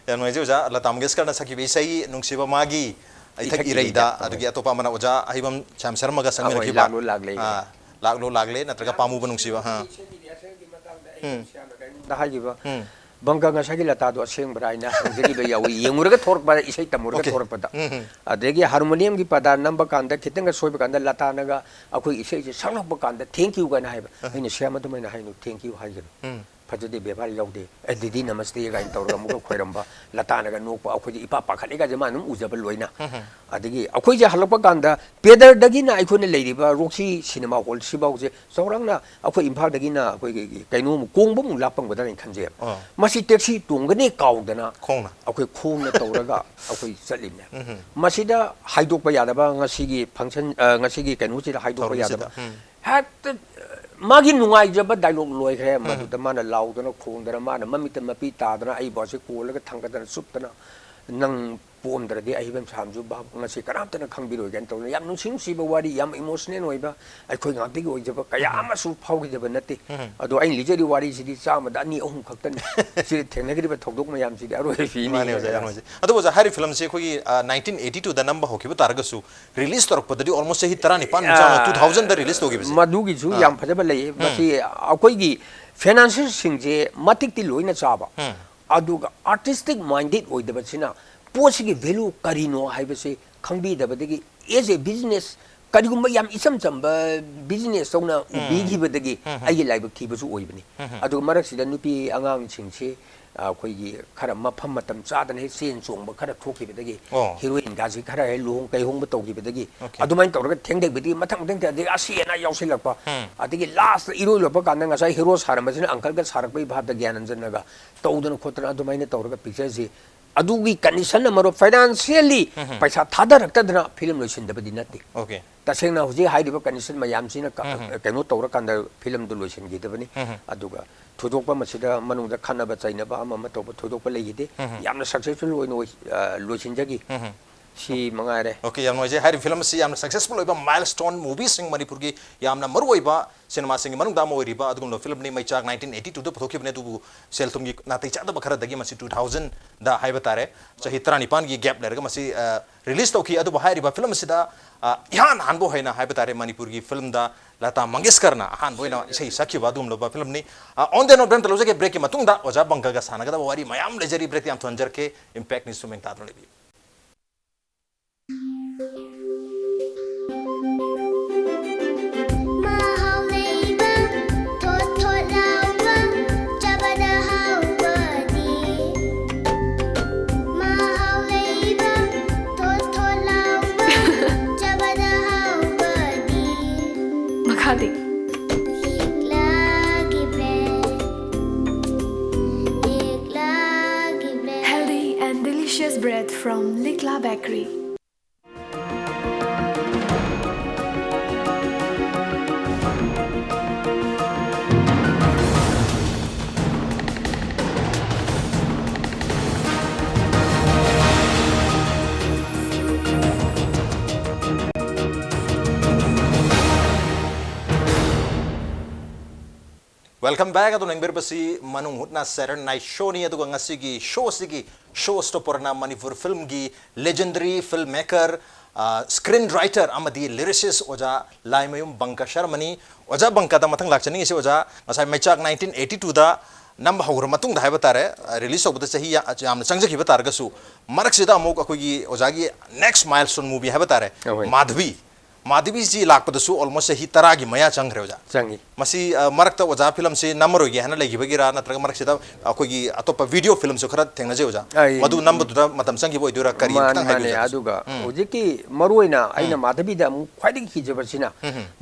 ꯌꯥꯝ ꯅꯨꯡꯉꯥꯏꯖꯩ ꯑꯣꯖꯥ ꯂꯇꯥ ꯃꯪꯒꯦꯁꯀꯔꯅ ꯁꯛꯈꯤꯕ ꯏꯁꯩ ꯅꯨꯡꯁꯤꯕ ꯃꯥꯒꯤ ꯏꯊꯛ ꯏꯔꯩꯗ ꯑꯗꯨꯒꯤ ꯑꯇꯣꯞꯄ ꯑꯃꯅ ꯑꯣꯖꯥ ꯑꯍꯩꯕꯝ ꯁ꯭ꯌꯥꯝ ꯁꯔꯃꯒ ꯁꯛꯃꯤꯟꯅꯈꯤꯕ ꯂꯥꯛꯂꯣ ꯂꯥꯛꯂꯦ ꯅꯠꯇ꯭ꯔꯒ ꯄꯥꯝꯃꯨꯕ ꯅꯨꯡꯁꯤꯕ ꯍꯥꯏꯈꯤꯕ ꯕꯪꯒ ꯉꯁꯥꯏꯒꯤ ꯂꯇꯥꯗꯣ ꯑꯁꯦꯡꯕ꯭ꯔꯥ ꯍꯥꯏꯅ ꯍꯪꯖꯈꯤꯕ ꯌꯥꯎꯏ ꯌꯦꯡꯉꯨꯔꯒ ꯊꯣꯔꯛꯄꯗ ꯏꯁꯩ ꯇꯝꯃꯨꯔꯒ ꯊꯣꯔꯛꯄꯗ ꯑꯗꯒꯤ ꯍꯥꯔꯃꯣꯅꯤꯌꯝꯒꯤ ꯄꯗꯥ ꯅꯝꯕ ꯀꯥꯟꯗ ꯈꯤꯇꯪꯒ ꯁꯣꯏꯕ ꯀꯥꯟꯗ ꯂꯇꯥꯅꯒ ꯑꯩꯈꯣꯏ ꯏꯁꯩꯁꯦ ꯁꯛꯂꯛꯄ ꯀꯥꯟꯗ ꯊꯦꯡꯛ ꯌꯨ ꯀꯥꯏꯅ ꯍꯥꯏꯕ ꯑꯩꯅ ꯁ꯭ꯌꯥꯝ ꯑꯗꯨꯃꯥꯏꯅ ꯍꯥꯏꯅꯨ ꯊꯦꯡꯛ ꯌꯨ ꯍꯥꯏꯒꯅꯨ ꯐꯖꯗꯦ ꯕꯦꯕꯥꯔ ꯌꯥꯎꯗꯦ ꯑꯗꯨꯗꯤ ꯅꯃꯁꯇꯦ ꯀꯥꯏꯅ ꯇꯧꯔꯒ ꯑꯃꯨꯛꯀ ꯈꯣꯏꯔꯝꯕ ꯂꯇꯥꯅꯒ ꯅꯣꯛꯄ ꯑꯩꯈꯣꯏꯗꯤ ꯏꯄꯥ ꯄꯥꯈꯠꯂꯦꯒꯥꯁꯦ ꯃꯥ ꯑꯗꯨꯝ ꯎꯖꯕ ꯂꯣꯏꯅ ꯑꯗꯒꯤ ꯑꯩꯈꯣꯏꯁꯦ ꯍꯜꯂꯛꯄ ꯀꯥꯟꯗ ꯄꯦꯗꯔꯗꯒꯤꯅ ꯑꯩꯈꯣꯏꯅ ꯂꯩꯔꯤꯕ ꯔꯣꯛꯁꯤ ꯁꯤꯅꯦꯃꯥ ꯍꯣꯜ ꯁꯤꯐꯥꯎꯁꯦ ꯆꯥꯎꯔꯥꯛꯅ ꯑꯩꯈꯣꯏ ꯏꯝꯐꯥꯜꯗꯒꯤꯅ ꯑꯩꯈꯣꯏꯒꯤ ꯀꯩꯅꯣꯃꯨꯛ ꯀꯣꯡꯕꯃꯨꯛ ꯂꯥꯞꯄꯝꯒꯗ꯭ꯔꯥ ꯍꯥꯏꯅ ꯈꯟꯖꯩꯕ ꯃꯁꯤ ꯇꯦꯛꯁꯤ ꯇꯣꯡꯒꯅꯤ ꯀꯥꯎꯗꯅ ꯈꯣꯡꯅ ꯑꯩꯈꯣꯏ ꯈꯣꯡꯅ ꯇꯧꯔꯒ ꯑꯩꯈꯣꯏ ꯆꯠꯂꯤꯕꯅꯦ ꯃꯁꯤꯗ ꯍꯥꯏꯗꯣꯛꯄ ꯌꯥꯗꯕ ꯉꯁꯤꯒꯤ ꯐꯪꯁꯟ ꯉꯁꯤꯒꯤ ꯀꯩꯅꯣꯁꯤꯗ ꯍꯥꯏꯗꯣꯛꯄ ꯌꯥꯗꯕ ꯍꯦꯛꯇ ꯃꯥꯒꯤ ꯅꯨꯡꯉꯥꯏꯖꯕ ꯗꯥꯏꯂꯣग ꯂꯣꯏꯈ꯭ꯔꯦ ꯃꯗꯨꯗ ꯃꯥꯅ ꯂꯥꯎꯗꯅ ꯈꯣꯡꯗꯅ ꯃꯥꯅ ꯃꯃꯤꯠꯇ ꯃꯄꯤ ꯇꯥꯗꯅ ꯑꯩꯕꯨꯁꯦ ꯀꯣꯜꯂꯒ ꯊꯥꯡꯒꯠꯗꯅ ꯆꯨꯞꯇꯅ ꯅꯪ ꯄꯣꯝꯗ꯭ꯔꯗꯤ ꯑꯍꯩꯕꯝ ꯁ꯭ꯌꯥꯝꯁꯨ ꯉꯁꯤ ꯀꯅꯥꯝꯇꯅ ꯈꯪꯕꯤꯔꯣꯏ ꯀꯥꯏꯅ ꯇꯧꯗꯅ ꯌꯥꯝ ꯅꯨꯡꯁꯤ ꯅꯨꯡꯁꯤꯕ ꯋꯥꯔꯤ ꯌꯥꯝ ꯏꯃꯣꯁꯅꯦꯜ ꯑꯣꯏꯕ ꯑꯩꯈꯣꯏ ꯉꯥꯛꯇꯒꯤ ꯑꯣꯏꯖꯕ ꯀꯌా ꯑꯃꯁꯨ ꯐꯥꯎꯈꯤꯗꯕ ꯅꯠꯇꯦ ꯑꯗꯣ ꯑꯩꯅ ꯂꯤꯖꯔꯤꯕ ꯋꯥꯔꯤꯁꯤꯗꯤ ꯆꯥꯝꯃꯗ ꯑꯅꯤ ꯑꯍꯨꯝ ꯈꯛꯇꯅꯤ ꯁꯤꯗ ꯊꯦꯡꯅꯈꯤꯕ ꯊꯧꯗꯣꯛ ꯃꯌꯥꯝꯁꯤꯗꯤ ꯑꯔꯣꯏꯕꯤꯅꯤ ꯃꯥꯅꯦ ꯑꯣꯖꯥ ꯌꯥꯝ ꯅꯨꯡꯉꯥꯏꯖꯩ ꯑꯗꯨ ꯑꯣꯖꯥ ꯍꯥꯏꯔꯤꯕ ꯐꯤꯂꯝꯁꯦ ꯑꯩꯈꯣꯏꯒꯤ 1982ꯗ ꯅꯝꯕ ꯍꯧꯈꯤꯕ ꯇꯥꯔꯒꯁꯨ ꯔꯤꯂꯤꯁ ꯇꯧꯔꯛꯄꯗꯗꯤ ꯑꯣꯜꯃꯣꯁ ꯆꯍꯤ 19 ꯆꯥꯡꯅ 2000ꯗ ꯔꯤꯂꯤꯁ ꯇꯧꯈꯤꯕꯁꯦ ꯃꯗꯨꯒꯤꯁꯨ ꯌꯥꯝ ꯐꯖꯕ ꯂꯩꯌꯦ ꯃꯁꯤ ꯑꯩꯈꯣꯏꯒꯤ ꯐꯥꯏꯅꯥꯟꯁꯤꯌꯦꯜꯁꯤꯡꯁꯦ ꯃꯇꯤꯛꯇꯤ ꯂꯣꯏꯅ ꯆꯥꯕ ꯑꯗꯨꯒ ꯑꯥꯔꯇꯤꯁꯇꯤꯛ ꯃꯥꯏꯟꯗꯦड ꯑꯣꯏꯗꯕꯁꯤꯅ ꯄꯣꯠꯁꯤꯒꯤ ꯚꯦꯂꯨ ꯀꯔꯤꯅꯣ ꯍꯥꯏꯕꯁꯤ ꯈꯪꯕꯤꯗꯕꯗꯒꯤ ꯑꯦꯖ ꯑꯦ ꯕꯤꯖꯤꯅꯦꯁ ꯀꯔꯤꯒꯨꯝꯕ ꯌꯥꯝ ꯏꯆꯝ ꯆꯝꯕ ꯕꯤꯖꯤꯅꯦꯁ ꯇꯧꯅ ꯎꯕꯤꯈꯤꯕꯗꯒꯤ ꯑꯩꯒꯤ ꯂꯥꯏꯕꯛ ꯊꯤꯕꯁꯨ ꯑꯣꯏꯕꯅꯤ ꯑꯗꯨꯒ ꯃꯔꯛꯁꯤꯗ ꯅꯨꯄꯤ ꯑꯉꯥꯡꯁꯤꯡꯁꯤ ꯑꯩꯈꯣꯏꯒꯤ ꯈꯔ ꯃꯐꯝ ꯃꯇꯝ ꯆꯥꯗꯅ ꯍꯦꯛ ꯆꯦꯟ ꯆꯣꯡꯕ ꯈꯔ ꯊꯣꯛꯈꯤꯕꯗꯒꯤ ꯍꯤꯔꯣꯏꯟꯒꯥꯁꯤ ꯈꯔ ꯍꯦꯛ ꯂꯨꯍꯣꯡ ꯀꯩꯍꯣꯡꯕ ꯇꯧꯈꯤꯕꯗꯒꯤ ꯑꯗꯨꯃꯥꯏꯅ ꯇꯧꯔꯒ ꯊꯦꯡꯗꯈꯤꯕꯗꯒꯤ ꯃꯊꯪ ꯑꯗꯒꯤ ꯑꯁꯤ ꯑꯅꯥ ꯌꯥꯎꯁꯤꯜꯂꯛꯄ ꯑꯗꯒꯤ ꯂꯥꯁꯇ ꯏꯔꯣꯏ ꯂꯣꯏꯄ ꯀꯥꯟꯗ ꯉꯁꯥꯏ ꯍꯤꯔꯣ ꯁꯥꯔꯝꯕꯁꯤꯅ ꯑꯪꯀꯜꯒ ꯁꯥꯔꯛꯄꯒꯤ ꯚꯥꯞꯇ ꯒ꯭ꯌꯥꯅꯟꯖꯟꯅꯒ ꯇꯧꯗꯅ ꯈꯣꯠꯇꯅ ꯑꯗꯨꯃꯥꯏꯅ ꯇꯧꯔꯒ ꯄꯤꯛꯆꯔꯁꯤ ꯑꯗꯨꯒꯤ ꯀꯟꯗꯤꯁꯟ ꯑꯃꯔꯣꯝ ꯐꯥꯏꯅꯥꯟꯁꯤꯌꯦꯜꯂꯤ ꯄꯩꯁꯥ ꯊꯥꯗꯔꯛꯇꯗꯅ ꯐꯤꯂꯝ ꯂꯣꯏꯁꯤꯟꯗꯕꯗꯤ ꯅꯠꯇꯦ ꯇꯁꯦꯡꯅ ꯍꯧꯖꯤꯛ ꯍꯥꯏꯔꯤꯕ ꯀꯟꯗꯤꯁꯟ ꯃꯌꯥꯝꯁꯤꯅ ꯀꯩꯅꯣ ꯇꯧꯔꯀꯥꯟꯗ ꯐꯤꯂꯝꯗꯨ ꯂꯣꯏꯁꯤꯟꯈꯤꯗꯕꯅꯤ ꯑꯗꯨꯒ ꯊꯣꯏꯗꯣꯛꯄ ꯃꯁꯤꯗ ꯃꯅꯨꯡꯗ ꯈꯟꯅꯕ ꯆꯩꯅꯕ ꯑꯃ ꯇꯧꯕ ꯊꯣꯏꯗꯣꯛꯄ ꯂꯩꯈꯤꯗꯦ ꯌꯥꯝꯅ ꯁꯛꯁꯦꯁꯐꯨꯜ ꯑꯣꯏꯅ ꯂꯣꯏꯁꯤꯟꯖꯈꯤ ꯁꯤ ꯃꯉꯥꯏꯔꯦ ओके याम नोइजे हारि फिल्म से याम सक्सेसफुल ओइबा माइलस्टोन मूवी सिंग मणिपुर की याम मरु ओइबा सिनेमा सिंग मनुंग दाम ओइरिबा अदुगुम फिल्म नि मैचाक 1982 द पथोखिबने दुबु सेल तुमगी नातै चाद बखरा दगी मसी 2000 दा हाइबा तारे चहि 35 की गैप लेरगा मसी रिलीज तौखि अदुबु हाइरिबा फिल्म सिदा इहान हानबो हैना हाइबा तारे मणिपुर की फिल्म दा लता मंगेशकर ना हानबो हैना इसै सखिबा अदुम लोबा फिल्म नि ऑन द नो ब्रेन तलोजे के ब्रेक के मतुंग दा ओजा बंगगा सानगदा वारी मयाम लेजरी ब्रेक याम थंजर के इंपैक्ट नि सुमेंग तादन लेबी Makati. Healthy and delicious bread from Likla Bakery. Welcome back अदु नंबर बसी मनु हुटना सैटरडे नाइट शो नि अदु ngasi gi show stopperna manipur film gi legendary filmmaker screen writer amadi lyricist oja laimayum banka sharmani oja banka da mathang lakchani se oja ngasai mechak 1982 da नम हौर मतुंग हाइबा तारे release होबदा सही याम चंगजखिबा तारगसु मरकसिदा अमुक अखोगी ओजागी next milestone movie हाइबा तारे माधवी माधवी जी लाकपदसु almost सही तरा की मया चंग्रे ओजा चंगी मसी मरकता ओजा फिल्म से नमरोगी हना लेगिबगिरा नत्रग मरकसिदा अखोगी अतोप वीडियो फिल्म से खरा थेंगनजे ओजा मधु नंबदुदा मतम चंगी बोइदुरा करी तंग माने अदुगा होजिकी मरुइना आइना माधवीदा मु ख्वाइदगी खिजबसिना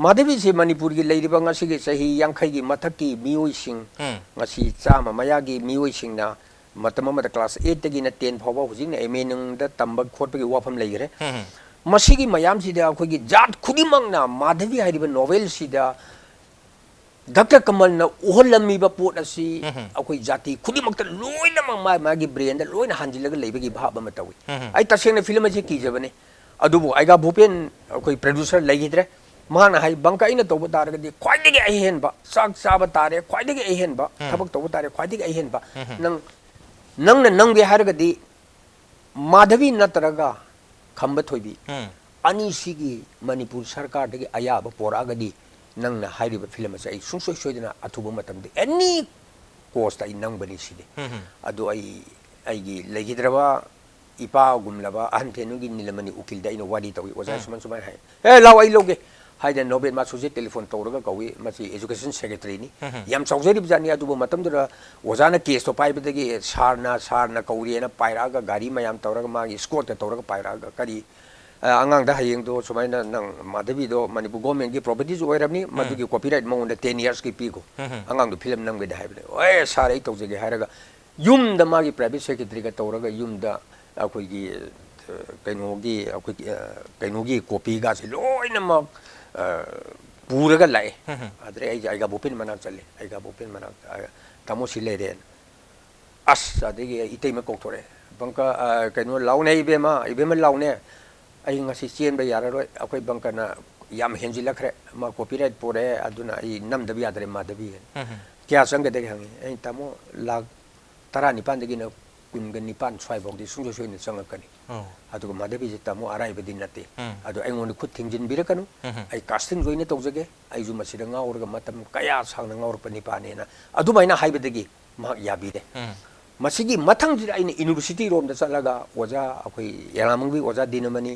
माधवी से मणिपुर की लेरिबा ngasi सही यांखै की मथकी मियोइसिंग ngasi चामा मयागी मियोइसिंगना मतम मत क्लास 8 तगिना 10 फावबा होजिना एमए नंगदा तंब खोटपगी वाफम लेगरे मसीगी मयाम सिदा अखोगी जात खुदिमंगना माधवी हाइरिबा नोवेल सिदा डॉक्टर कमल ना उहलमीबा पोट असि अखोई जाति खुदिमंगता लोइना मागी ब्रेन दा लोइना हांजिलगा लेबगी भाब अमा तवी आई तसेंगना फिल्म जे कीजबने अदुबो आइगा भूपेन अखोई प्रोड्यूसर लेगिद्रे माना हाई बंका इना तोबा तारगदी ख्वाइदगी अहेनबा साग साबा तारे ख्वाइदगी अहेनबा थबक तोबा तारे ख्वाइदगी अहेनबा नंगना नंगबे हारगदी माधवी नतरगा खंब थोइबी अनिसिगी मणिपुर सरकार दगी अयाब पोरागदी नंगना हाइरिबा फिल्म से आई सुंसोय सोइदना अथुबा मतमदे एनी कोस्ट आई नंगबनी सिदे अदो आईगी लेगिद्रबा इपा गुमलबा अहनथेनुगी नीलमणि उकिल दा इनो वादी तवी ओजा सुमन सुमन हाय ए लाव आई लोगे हाइदा नोबेल मासुजे टेलीफोन तौरगा कवी मसी एजुकेशन सेक्रेटरी नि याम चौजरी बजानी अदुबो मतमदरा ओजाना केस तो पाइबदगी सारना कौरियना पाइरागा गाड़ी मयाम तौरगा मागी स्कोट तौरगा पाइरागा करी अंगांगदा हयेंदो सुमाइना नंग माधवीदो मणिपुर गवर्नमेंट की प्रॉपर्टीज ओइरबनी मदुगी कॉपीराइट मौंड 10 इयर्स की पीगो अंगांगदो फिल्म नंगबे हाइबले ओए सारे तौजेगे हायरगा युमदा मागी प्राइवेट सेक्रेटरी का तौरगा युमदा अखोगी कइनोगी कॉपी गासे लोइनमक पूरगा लाए अदरे आइगा भूपेन मना चले आइगा भूपेन मना तमो सिलेरेन अस अदगे इतैमा कौथोरे बंका कइनो लाउने इबेमा लाउने आई ngasi चेन बे याररोय अखोय बंकना याम हेंजिलखरे मा कॉपीराइट पोरे अदुना आई नमदबी यादरे मादबी क्या संगदे हंगे आई तमो लाख 19 दगी न कुनगा निपान स्वाइबोगदी सुंजो सोइने संगकनी अदुगा माधवी जे तमो अराइबदी नते अदु आइंगोन खुद थिंजिन बिरकनु आई कास्टिंग जोइने तौजगे आइजु मसिदा ngaurga matam kaya sangna ngaurpani paneना अदुमाइना हाइबदगी मा याबिदे मसिगी मथंग जिदा आइने यूनिवर्सिटी रोम दा चलगा ओजा अखोई यारामंगबी ओजा दिनमनी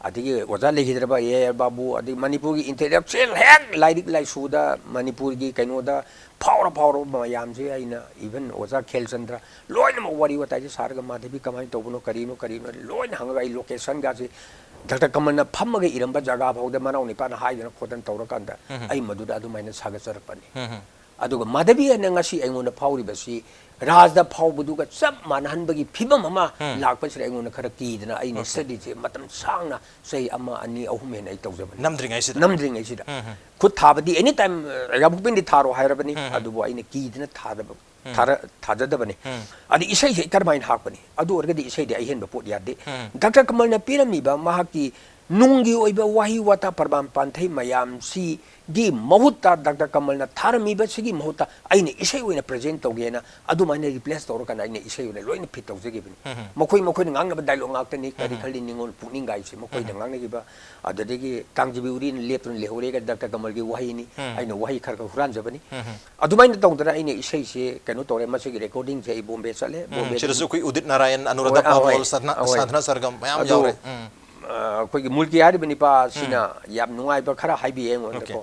अदिगे ओजा लेगिद्रबा ए बाबू अदि मणिपुर की इंटेलेक्चुअल हेक लाइरिक लाइसुदा मणिपुर की कइनोदा फावर मयाम से आइना इवन ओजा खेलचंद्र लोइन म वरी वताई सारगा माधवी कमाई तोबनो करिनो लोइन हंगा आई लोकेशन गासे डॉक्टर कमलना फम्मगे इरंबा जगह भावदा मनाउ निपान हाइदना खोदन तौरकांदा आई मदुदा अदुमाइना सागचरपनी अदुगा माधवी नंगासी आइंगोना फाउरिबसी राजदा फाउबदुगा सब मानहनबगी फिबम अमा लाकपसरे आइंगोना खरा कीदना आइने स्टडी जे मतम सांगना सही अमा अनि अहुम हेन आई तौजबनी नमद्रिंgai सिदा खुद थाबदी एनी टाइम याबुपिंदी थारो हायरबनी अदुबो आइने कीदना थाजदबनी अदि इसै से करमाइन हाकबनी अदु ओरगदी इसै दे आइहेन बपोट यादे डॉक्टर कमलना पिरमीबा महाकी नुंगी ओइबा वाही वाता परबाम पांथै मयाम सी गी महुत्ता डॉक्टर कमलना थारमीबा सिगी महुत्ता आइने इसै ओइना प्रेजेंट तौगेना अदुमाइने रिप्लेस तौरकना आइने इसै ओइना लोइन फिट तौजगेबनी मखोइ ngangnaba डायलॉग ngakतनी करि खलि निंगोल पुनिंग गाइसे मखोइ ngangnगिबा अददेगी कांगजिबि उरिन लेपन लेहोरेगा डॉक्टर कमल की वाहीनी आइने वाही खरका हुरान जबनी अदुमाइने तौदना आइने इसै से कनो तौरे मसिगी रिकॉर्डिंग से बॉम्बे चले बॉम्बे चिरसु कोई उदित नारायण अनुराधा पावल साधना सरगम मयाम यावरे अखोई मुल्की हारिबनि पा सिना याम नुंगाइबा खरा हाइबि एंगोंदको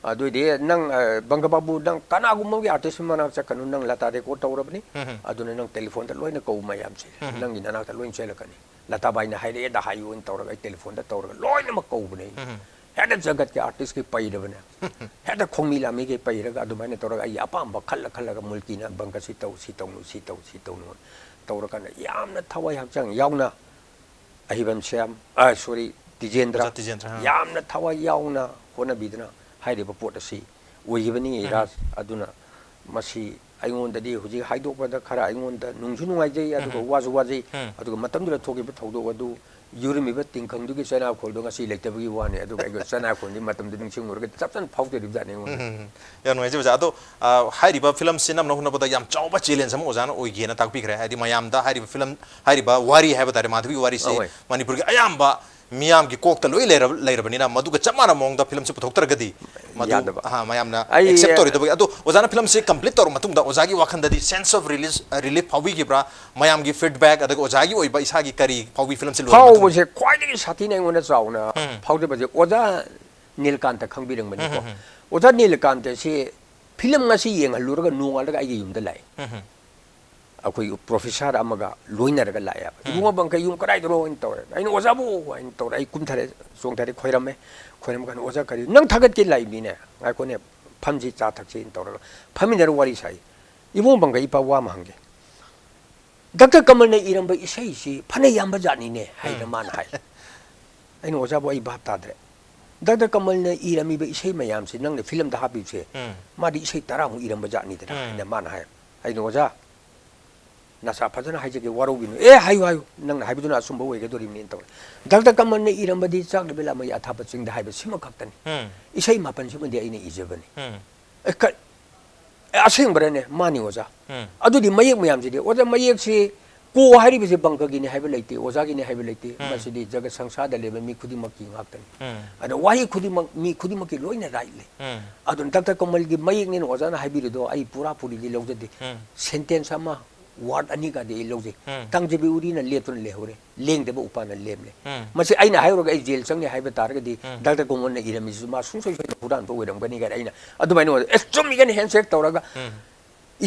अदुदे नंग बंगबाबू नंग कनागुमगे आर्टिस्ट मना चकनु नंग लता रेकॉर्ड तौरबनि अदुने नंग टेलीफोन दा लोइना कौ मयाम से नंग इनाना ता लोइन चेलकनी लता बाइना हाइरे दा हाइयो इन तौरगा टेलीफोन दा तौरगा लोइना म कौबने हेदा जगत के आर्टिस्ट के पैदबने हेदा खोंगमी लामी के पैरगा अदुमाइना तौरगा आई अपाम खल्लगा मुल्कीना बंगसी तौ तौरकना यामना थवाई हक्चंग यावना अहिबम श्याम सॉरी तिजेंद्र यामना थवाई यावना होना बिदना हाइरिबा पोट असि ओइबनी राज अदुना मसी आइंगोंददी हुजि हाइदोकबदा खरा आइंगोंदा नुंजु नुंगाइजै अदुगा वाजु वाजै अदुगा मतमदुरा थोगिबा थौदो अदु युरिमिबा तिंखंदुगी चना खोलदो ngasi लेक्तबगी वाने अदुगा एगो चना खोलनि मतमदु निंगसिंगुरगा चपचन फाउदरि जाने या नुइजे बजा अदो हाइरिबा फिल्म सिनम नहुनबदा याम चावबा चैलेंज हम ओजाना ओइगेना ताकपिखरे हाइदि मयामदा हाइरिबा फिल्म हाइरिबा वारी हाइबा तारे माधवी वारी से मणिपुर के अयामबा मियाम की कोक तलोई लेरबनिना मधुग चमाना मोंगदा फिल्म से पुथोक्तरगदी मधु हां मयामना एक्सेप्ट तोरी दबो अदो ओजाना फिल्म से कंप्लीट तोर मतुंगदा ओजागी वाखंददी सेंस ऑफ रिलीफ फावी की ब्रा मयाम की फीडबैक अदग ओजागी ओइबा इसागी करी फावी फिल्म से फाव बसे ख्वाइदगी साथीने ओना चाउना फावदे बजे ओजा नीलकांत खंगबिरंगबनी को ओजा नीलकांत से film ngasi yengaluraga nungalga ai yumda lai akoi professor amaga loinaraga lai ibunga bangka yum karai dro in tore ai no oza bu in tore ai kumthare songthare khoirame kan oza kari nang thagat ki lai bine ai ko ne phamji cha thak chi in tore phaminar wari sai ibunga bangka ipa wa mangge Dr. Kamal ne iramba isai si phane yamba jani ne hai na man hai ai no oza bu ai ba ta dre Dr. Kamal ne irami ba isai mayam si nang ne film da habi se ma di isai tara mu iramba jani de na man hai ai no oza nasa phajana hai jage waro binu hayu hayu nang na haibiduna asumba wege dori min taw Dr. Kamal ne iramba di chak de bela mai athapa ching da haiba sima khaktani isai mapan sima de aine ijabani ka asing brane mani oza adu di mayek mayam ji de oza mayek si ko hari bise bangka gi ne haiba leite oza gi ne haiba leite masi di jaga sangsa da leba mi khudi mak ki ngaktani ada wahi khudi mak mi khudi mak ki loina rai le adu Dr. Kamal gi mayek ne oza na haibi do ai pura puri di logde de sentence ama word ani ka de logje tangjebi uri na letun le hore leng de ba upana lemle masi aina hayro ga jail sang ne haiba tar ga di Dr. Kamal ne irami ma sung soi puran to wedam gani ga aina adu mai no extreme gan handshake tawraga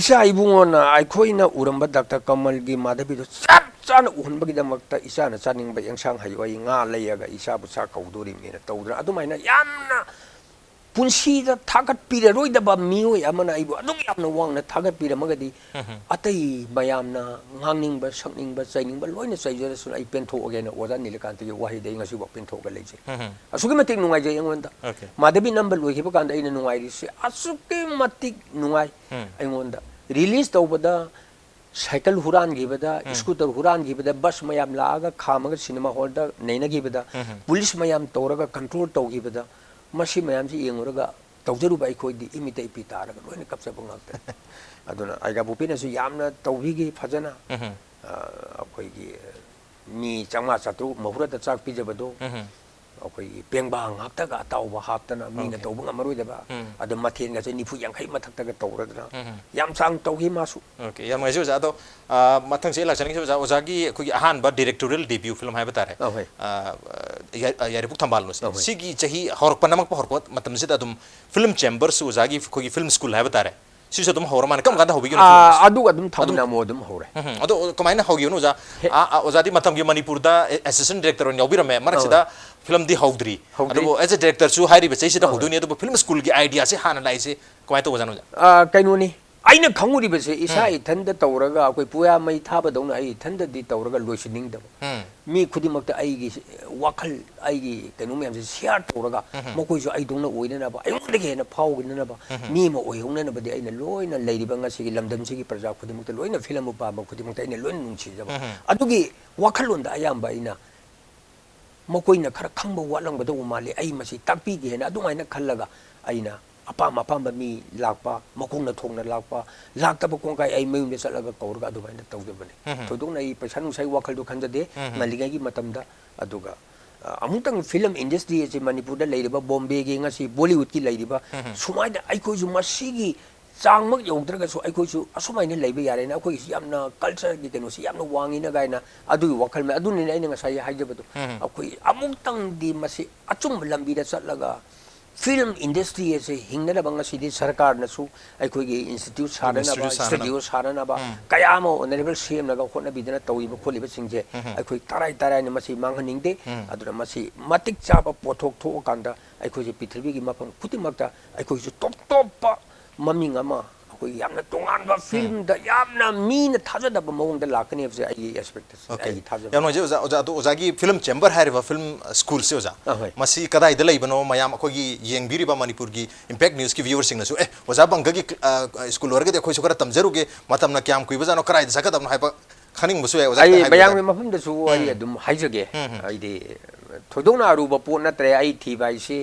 isa ibungona ai khoina uramba Dr. Kamal gi madhabi do chap chan uhun bagi damakta isa na chaning ba yangsang hayo ai nga layaga isa bu cha kaudori me na tawdra adu mai na yamna punsi da thagat pira roi da ba mioi amana ibu adu yamna wang na thagat pira magadi atai bayamna ngangning ba sakning ba chaining ba loina chaijara sun ai pentho again oza nilakant gi wahi dei ngasi ba pentho ga leje asuki matik nungai je yangonda madhabi number loi hiba kan aina nungai ri se asuki matik nungai aingonda release tawbada cycle huran gibada scooter huran gibada bus mayam laaga khamaga cinema hall da neina gibada police mayam tawraga control taw gibada masi mayam ji yenguraga tawjaru bai khoi di imita ipi taraga loina kapsa bangakta aduna aiga bupina su yamna tawbi gi phajana akoi gi ni changma satru mahura da chak pijabado akoi pengbang hapta ga tawba haptana mina tawba ngamaroi da ba adu mathen ga se nifu yankhai mathakta ga tawradana yam sang tawhi masu okay yam ngai jo to mathang se la chaning jo ozagi khoi ahan ba directorial debut film hai batare yari puk thambal no sigi chahi horok panamak pa horpot matam se adum film chambers ozagi khoi film school hai batare सिस तुम होर मान कम गादा hobby गयो अदुम थमना मोदम होरे अदो कमाइना होगियो no जा ओजादी मतम गे मणिपुर दा असिस्टेंट डायरेक्टर न योबी रमे मरक सिदा फिल्म दी होगद्री अदो एज अ डायरेक्टर सु हाइरी बचे सिदा होदुनी अदो फिल्म स्कूल की आइडिया से हाना लाइसे कमाइ तो वजानो जा कैनोनी आइना खंगुरी बसे इसा इथन द तौरगा कोई पुया मै थाबा दौना आई इथन द दि तौरगा लोइसिनिंग द मी खुदी मक्ता आइगी वाखल आइगी कैनो मैम से शेयर तौरगा मकोइ जो आई दौना ओइना बा आई उनदे हेना फाउगिना बा मी म ओइहोंना बदि आइना लोइना लेरिबा ngasi लमदम सिगी प्रजा खुदी मक्ता लोइना फिल्म पा म खुदी मक्ता आइना लोइन नुंछि जबा अदुगी वाखल लोंदा आयाम बा आइना मकोइना खरा खंबा वालंगबदो माले आई मसी तापी गे हेना अदुमाइना खल्लगा आइना apam mi lakpa makong na thong na lakpa lakta ba kong kai ai mayum de salaga kaurga adu baina tawdebani thodong nai paisa nu sai wakal do khanja de ngaligai gi matamda aduga amutang film industry je manipur da leiriba bombay gi ngasi bollywood ki leiriba sumai da ai koi ju masi gi changmak yongdraga su ai koi ju asumai ne leiba yare na koi yamna culture gi keno si yamna wangi na gaina adu wakal me adu ne ai nga sai haijabadu akoi amutang di masi achum lambi da satlaga film industry as a hingna banga sidi sarkar na su ai khoi gi institute sarana ba studio sarana ba kayamo honorable cm naga khona bidana tawi ba kholi ba singje ai khoi tarai na masi manghaning de adura masi matik cha ba pothok tho kanda ai khoi je pithribi gi mapam kutimakta ai khoi ju top pa maming ama khoi yamna tongan ba film da yamna min thaja da ba mong da lakani of ai expect ai thaja yamno je oza to oza gi film chamber hariba film school se oza masi kadai da leibano mayam khoi gi yengbiri ba manipur gi impact news ki viewers sing na su oza bang gi school orga de khoi su kara tamjaru ge matam na kyam kui ba jano karai da saka da haiba khaning musu ai oza ai bayang me mafam da su ai adum haijage ai de thodona aruba po na tre ai thi bai se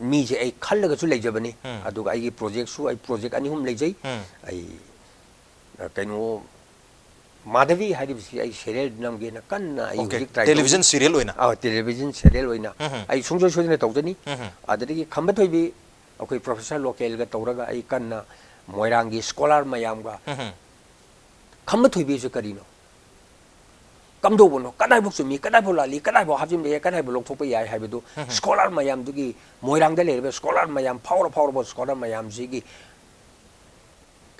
mi je ai khalla ga chu lei jabani adu ai project su ai project ani hum lei jai ai kaino Madhavi hari bisi ai serial nam ge na kan na ai hujik try television serial oina television serial oina ai sungjo sojine tawjani adagi khamba thoi bi akoi professor local ga tawraga ai kan na moirangi scholar mayam ga khamba thoi bi je karino kamdo bono kadai buk sumi kadai bolali kadai bo hajim le kadai bo lokthok pa yai haibedu scholar mayam dugi moirang da le scholar mayam power bo scholar mayam ji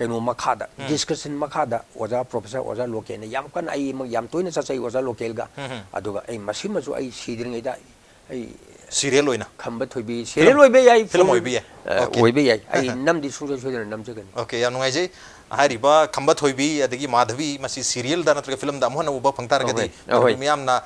keno makhada discussion makhada oja professor oja local ne yam kan ai yam toina chachai oja local ga aduga ai masima ju ai sidring da ai serial oina khamba thoibi serial oibe yai film oibe yai oibe yai ai namdi sungjo sojina namjagani okay ya nungai je hariba khamba thoibi adagi madhavi masi serial da natra film da amhana uba phangtar gadi miyam na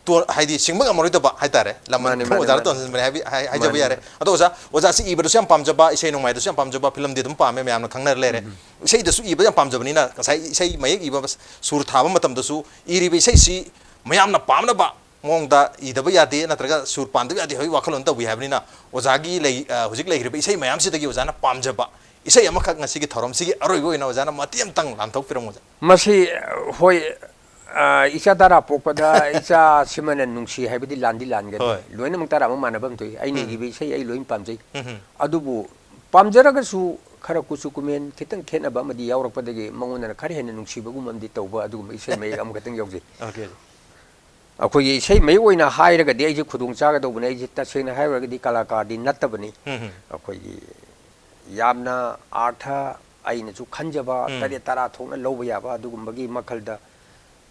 to haidi singma amori to ba haitare laman oja to habi haijabi yare ado oja si iba syam pamjaba isai nungmai do syam pamjaba film de dum pame miyam na khangnar lere isai da su iba syam pamjabani na sai isai mayek iba sur thaba matam da su iri bi isai si miyam na pamna ba mongda idaba yade natraga sur pandu yade hoi wakhalon ta wi habni na ojagi lei hujik lei riba isai mayam si dagi ojana pamjaba isai amakak ngasi gi thorom sigi aroi go ina ojana matiam tang lamthok piram oja masi hoi icha dara pokpada icha simana nungsi haibidi landi langa loina mung tara manabam toi ai ne gi isai ai loin pamjai adubu pamjara ga su khara kusu kumen kitang khena ba madi yawrak padagi mangona khari hena nungsi bagum amdi tawba adugu isai mai am gatang yawje okay अखोई इसे मई ओइना हाइरगा दे जे खुदुंग चागा दो बने जे तसेना हाइरगा दि कलाकार दि नत्तबनी अखोई यामना आर्था आइना जु खंजबा तरे तरा थोना लौब याबा दुगुंबगी मखलदा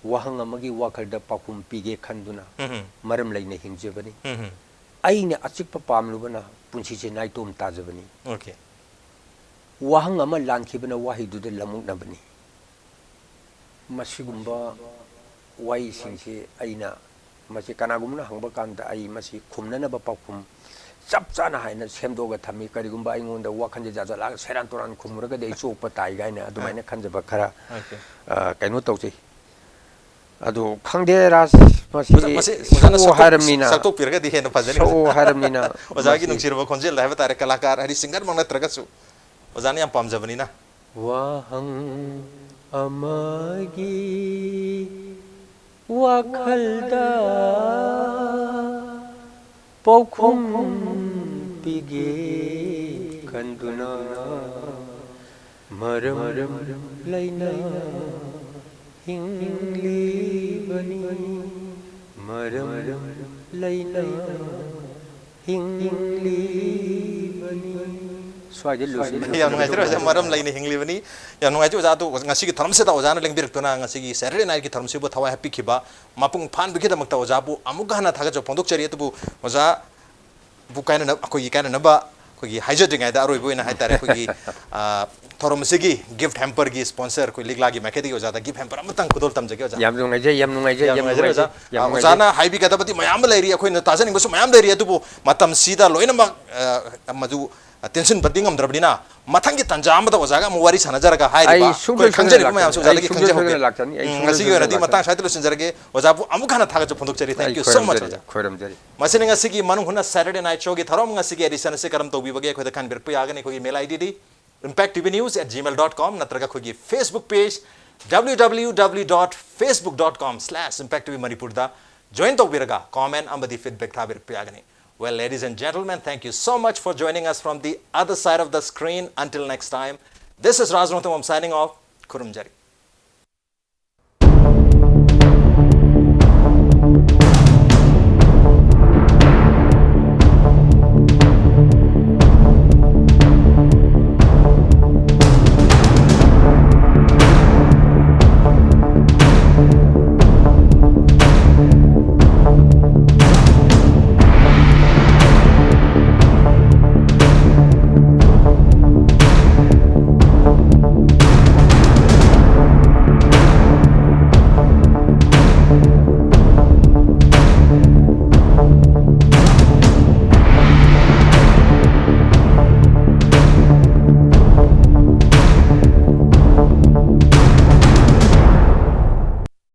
वहंग अमगी वखलदा पाकुम पीगे खंदुना मरम लैने हिंगजेबनी आइने अचिक पामलुबना पुंसी जे नाइतोम ताजबनी ओके वहंग अम लानखिबना वाहिदुदे लमुनबनी मसिगुंबा वाई सिंसे आइना मसे कनागुमना हंगबा कांदा आई मसी खुमननबा पाखुम चप चाना हाइना सेमदोगा थमी करिगुंबा आइंगोंदा वाखनजे जाजला सेरान तोरान खुमरगा दे चोपा ताई गाइना अदुमाइना खंजबा खरा कैनो तौचे अदु खंगदे रास मसी हारमनिना sakto pirga di hena fazani so हारमनिना ojagi nungsirba khonjel la tare kalakar hari singer mangna tragasu ojani yam pamjabani na wahang amagi wakhalda paukhum pige kanduna maram laina hingli bani maram laina hingli bani yang nungai terus maram lain hingli bani yang nungai tu jatuh ngasi ki tharam se ta ojana leng birik tuna ngasi ki Saturday night ki tharam se bu thawai happy khiba mapung phan bi ki damak ta oja bu amuga na thaga jo pondok chari tu bu oja bu kaina na ko yi kaina na ba ko gi haija dingai da roi bu ina hai tare ko gi tharam se gi gift hamper gi sponsor ko ligla gi maketi oja da gift hamper amatang kudol tam jage oja yam nungai je ojana hai bi ka da pati mayam lai ri ko ina tajan ingbu su mayam lai ri tu bu matam sida loina ma maju tension bading am drabdina mathangi tanjam da ojaga mu wari sanajaraga hai ba ko khangje ko mayam ojaga ki khangje hoke ngasi gi radi matang saitlo sinjarage ojabu amukhana thaga jo pondok chari thank you so much oja khoram jari masini ngasi gi manung huna Saturday night show gi tharom ngasi gi edition se karam tobi bage khoda kan birpu yaga ni ko email id di impacttvnews@gmail.com natraga ko gi Facebook page www.facebook.com/impacttvmanipur da join tobiraga comment ambadi feedback tha birpu yaga ni. Well, ladies and gentlemen, thank you so much for joining us from the other side of the screen. Until next time, this is Raj Notham signing off. Kurumjari.